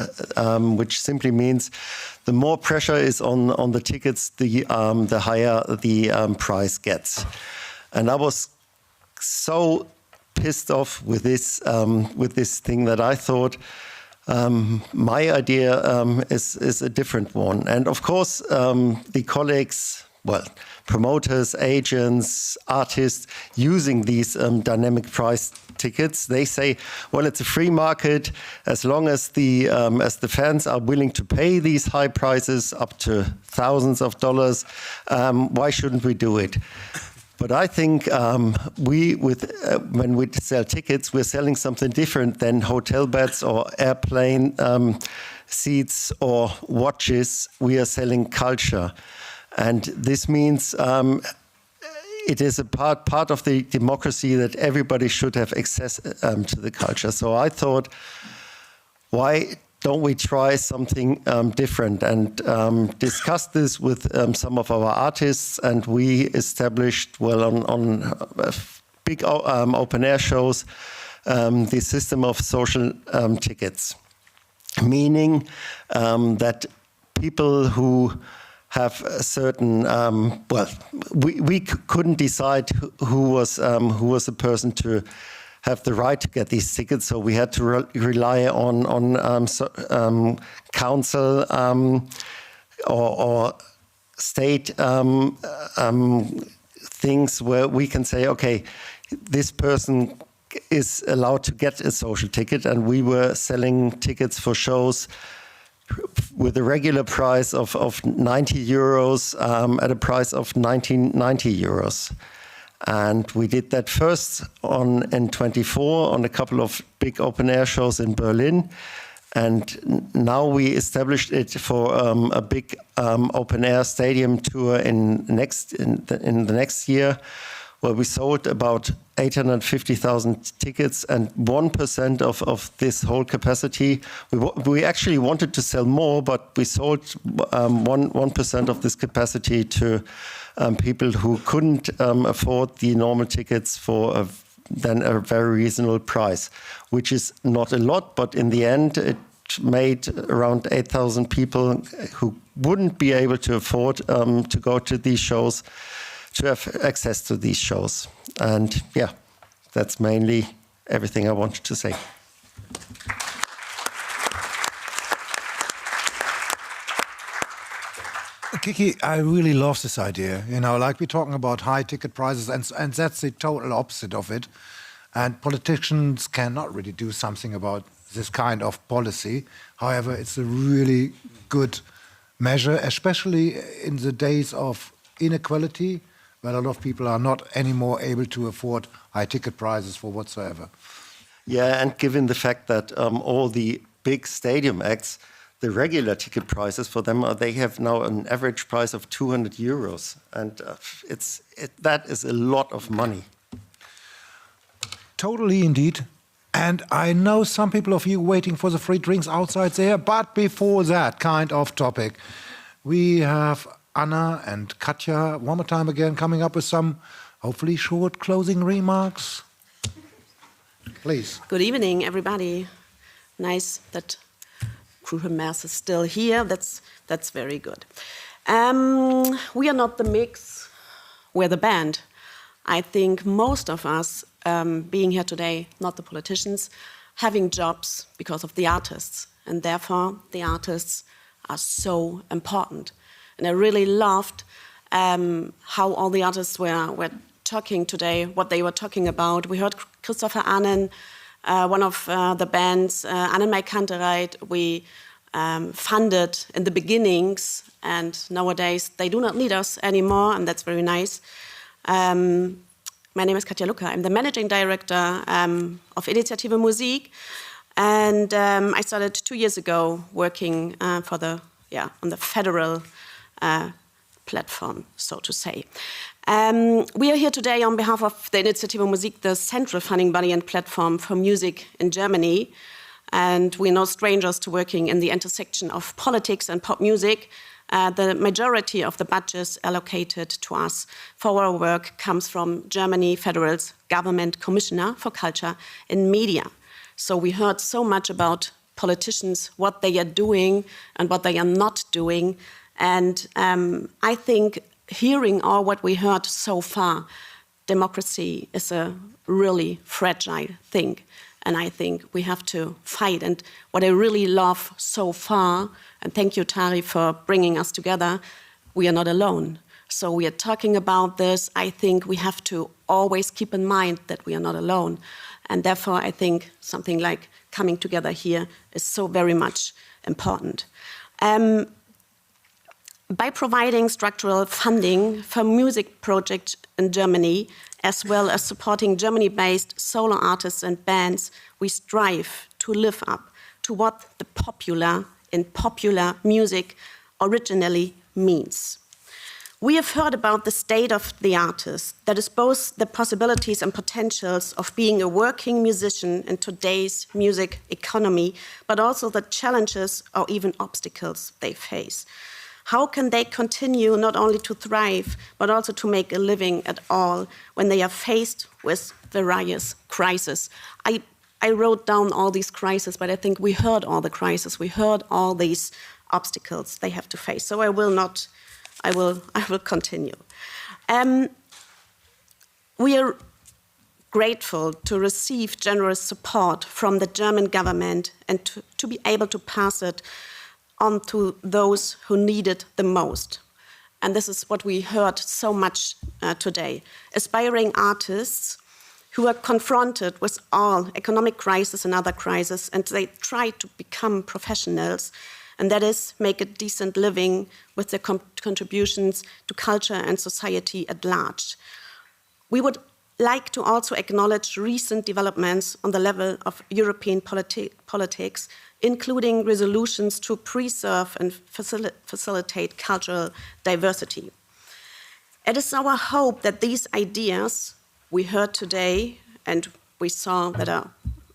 S19: which simply means the more pressure is on the tickets, the higher the price gets. And I was so pissed off with this thing that I thought my idea is a different one. And of course, the colleagues, well, promoters, agents, artists using these dynamic price tickets, they say, well, it's a free market as long as the fans are willing to pay these high prices up to thousands of dollars. Why shouldn't we do it? But I think when we sell tickets, we're selling something different than hotel beds or airplane seats or watches. We are selling culture. And this means it is a part of the democracy that everybody should have access to the culture. So I thought, why don't we try something different, and discuss this with some of our artists, and we established, on big open air shows, the system of social tickets, meaning that people who have a certain, we couldn't decide who was the person to have the right to get these tickets, so we had to rely on council or state things where we can say, okay, this person is allowed to get a social ticket, and we were selling tickets for shows with a regular price of 90 euros at a price of 1990 euros. And we did that first on N24 on a couple of big open air shows in Berlin. And now we established it for a big open air stadium tour in the next year, where we sold about 850,000 tickets, and 1% of this whole capacity. We actually wanted to sell more, but we sold 1% of this capacity to people who couldn't afford the normal tickets for then a very reasonable price, which is not a lot, but in the end it made around 8,000 people who wouldn't be able to afford to go to these shows to have access to these shows. And yeah, that's mainly everything I wanted to say.
S11: Kiki, I really love this idea. You know, like we're talking about high ticket prices, and that's the total opposite of it. And politicians cannot really do something about this kind of policy. However, it's a really good measure, especially in the days of inequality, where a lot of people are not anymore able to afford high ticket prices for whatsoever.
S19: Yeah, and given the fact that all the big stadium acts, the regular ticket prices for them, they have now an average price of 200 euros. And that is a lot of money.
S11: Totally, indeed. And I know some people of you waiting for the free drinks outside there, but before that kind of topic, we have Anna and Katja, one more time again, coming up with some hopefully short closing remarks. Please.
S20: Good evening, everybody. Nice that Crucial Mass is still here. That's very good. We are not the mix, we're the band. I think most of us being here today, not the politicians, having jobs because of the artists. And therefore, the artists are so important. And I really loved how all the artists were talking today, what they were talking about. We heard Christopher Ahnen, one of the bands, Annenmai Kantereit, we funded in the beginnings, and nowadays they do not need us anymore, and that's very nice. My name is Katja Lucker. I'm the managing director of Initiative Musik, and I started 2 years ago working on the federal platform, so to say. We are here today on behalf of the Initiative Musik, the central funding body and platform for music in Germany. And we're no strangers to working in the intersection of politics and pop music. The majority of the budgets allocated to us for our work comes from Germany Federal's Government Commissioner for Culture and Media. So we heard so much about politicians, what they are doing and what they are not doing. And I think hearing all what we heard so far, democracy is a really fragile thing. And I think we have to fight. And what I really love so far, and thank you, Tari, for bringing us together, we are not alone. So we are talking about this. I think we have to always keep in mind that we are not alone. And therefore, I think something like coming together here is so very much important. By providing structural funding for music projects in Germany, as well as supporting Germany-based solo artists and bands, we strive to live up to what the popular in popular music originally means. We have heard about the state of the artist, that is both the possibilities and potentials of being a working musician in today's music economy, but also the challenges or even obstacles they face. How can they continue not only to thrive, but also to make a living at all when they are faced with various crises? I wrote down all these crises, but I think we heard all the crises. We heard all these obstacles they have to face. So I will continue. We are grateful to receive generous support from the German government and to be able to pass it on to those who need it the most. And this is what we heard so much today. Aspiring artists who are confronted with all economic crisis and other crises, and they try to become professionals, and that is make a decent living with their contributions to culture and society at large. We would like to also acknowledge recent developments on the level of European politics, including resolutions to preserve and facilitate cultural diversity. It is our hope that these ideas we heard today and we saw that are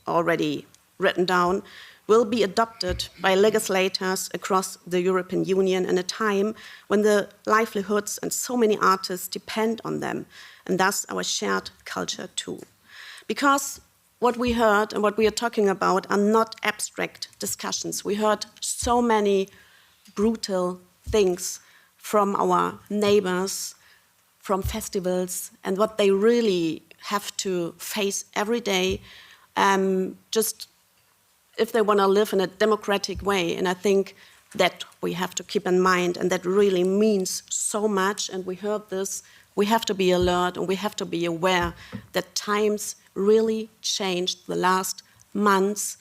S20: already written down will be adopted by legislators across the European Union in a time when the livelihoods and so many artists depend on them, and thus our shared culture too. Because what we heard and what we are talking about are not abstract discussions. We heard so many brutal things from our neighbors, from festivals, and what they really have to face every day, just if they want to live in a democratic way. And I think that we have to keep in mind, and that really means so much. And we heard this, we have to be alert and we have to be aware that times really changed the last months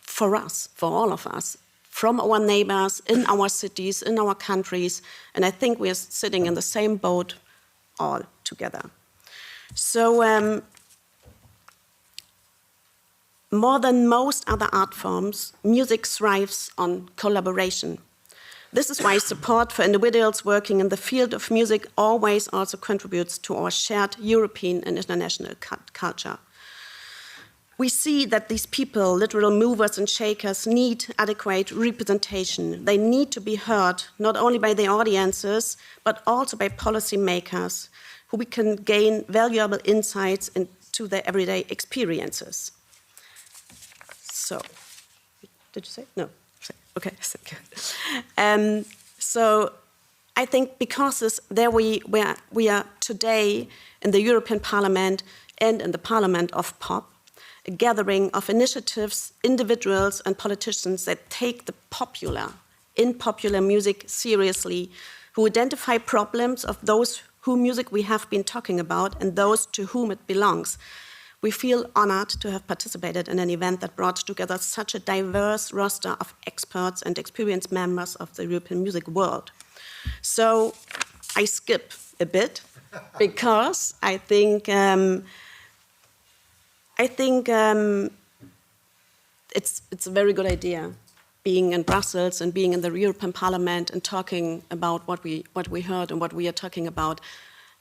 S20: for us, for all of us, from our neighbors, in our cities, in our countries. And I think we are sitting in the same boat all together. So more than most other art forms, music thrives on collaboration. This is why support for individuals working in the field of music always also contributes to our shared European and international culture. We see that these people, literal movers and shakers, need adequate representation. They need to be heard, not only by the audiences, but also by policymakers, who we can gain valuable insights into their everyday experiences. So, did you say? No. Okay, thank you. So I think because we are today in the European Parliament and in the Parliament of Pop, a gathering of initiatives, individuals and politicians that take the popular music seriously, who identify problems of those whose music we have been talking about and those to whom it belongs. We feel honored to have participated in an event that brought together such a diverse roster of experts and experienced members of the European music world. So I skip a bit because I think it's a very good idea being in Brussels and being in the European Parliament and talking about what we heard and what we are talking about.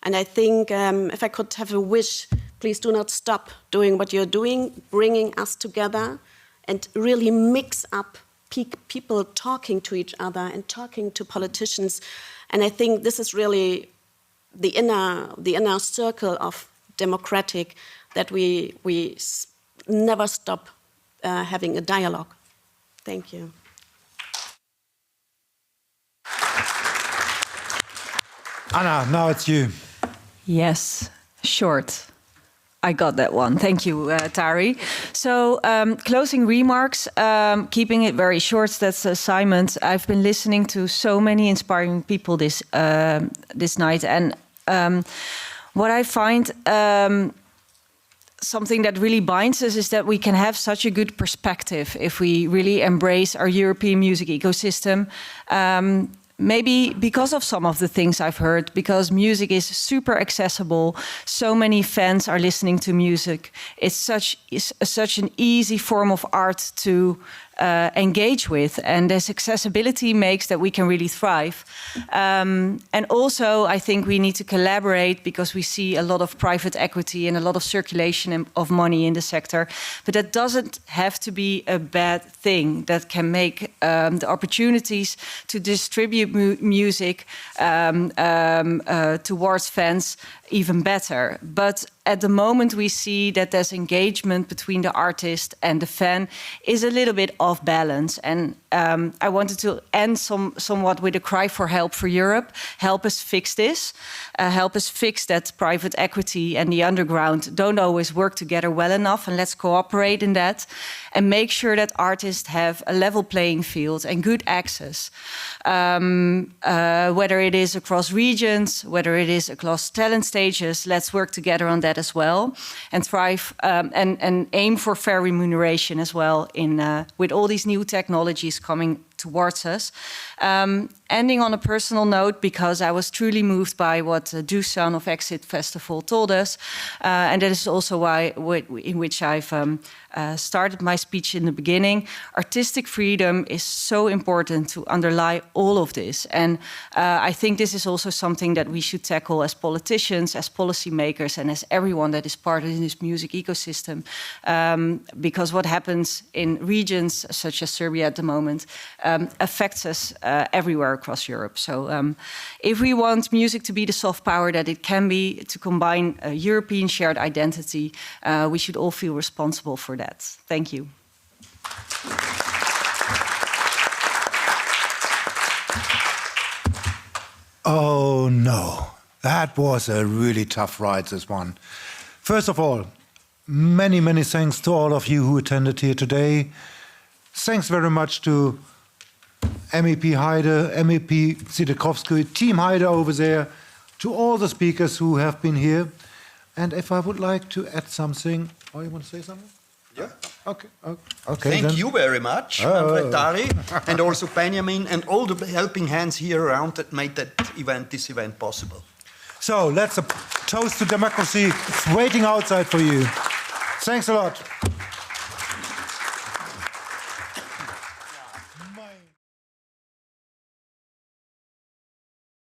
S20: And I think if I could have a wish, please do not stop doing what you're doing, bringing us together and really mix up people talking to each other and talking to politicians. And I think this is really the inner circle of democratic, that we never stop having a dialogue. Thank you.
S11: Anna, now it's you.
S3: Yes, short. I got that one. Thank you, Tari. So, closing remarks, keeping it very short, that's assignment. I've been listening to so many inspiring people this night. And what I find something that really binds us is that we can have such a good perspective if we really embrace our European music ecosystem. Maybe because of some of the things I've heard, because music is super accessible. So many fans are listening to music. It's such an easy form of art to engage with. And this accessibility makes that we can really thrive. And also, I think we need to collaborate because we see a lot of private equity and a lot of circulation of money in the sector. But that doesn't have to be a bad thing. That can make the opportunities to distribute music towards fans even better. But at the moment we see that there's engagement between the artist and the fan is a little bit off balance. And I wanted to end somewhat with a cry for help for Europe. Help us fix this. Help us fix that private equity and the underground don't always work together well enough. And let's cooperate in that. And make sure that artists have a level playing field and good access. Whether it is across regions, whether it is across talent stages, let's work together on that as well, and thrive and aim for fair remuneration as well with all these new technologies coming towards us. Ending on a personal note, because I was truly moved by what Dusan of Exit Festival told us, and that is also why in which I've started my speech in the beginning. Artistic freedom is so important to underlie all of this, and I think this is also something that we should tackle as politicians, as policymakers, and as everyone that is part of this music ecosystem, because what happens in regions such as Serbia at the moment affects us everywhere across Europe. So if we want music to be the soft power that it can be, to combine a European shared identity, we should all feel responsible for that. Thank you.
S11: Oh no, that was a really tough ride, this one. First of all, many, many thanks to all of you who attended here today. Thanks very much to MEP Heide, MEP Zdrojewski, Team Heide over there, to all the speakers who have been here. And if I would like to add something, oh, you want to say something?
S2: Yeah.
S11: Okay. Okay.
S2: Thank
S11: then.
S2: you very much, Manfred Dari, and also Benjamin, and all the helping hands here around that made this event possible.
S11: So let's toast to democracy. It's waiting outside for you. Thanks a lot.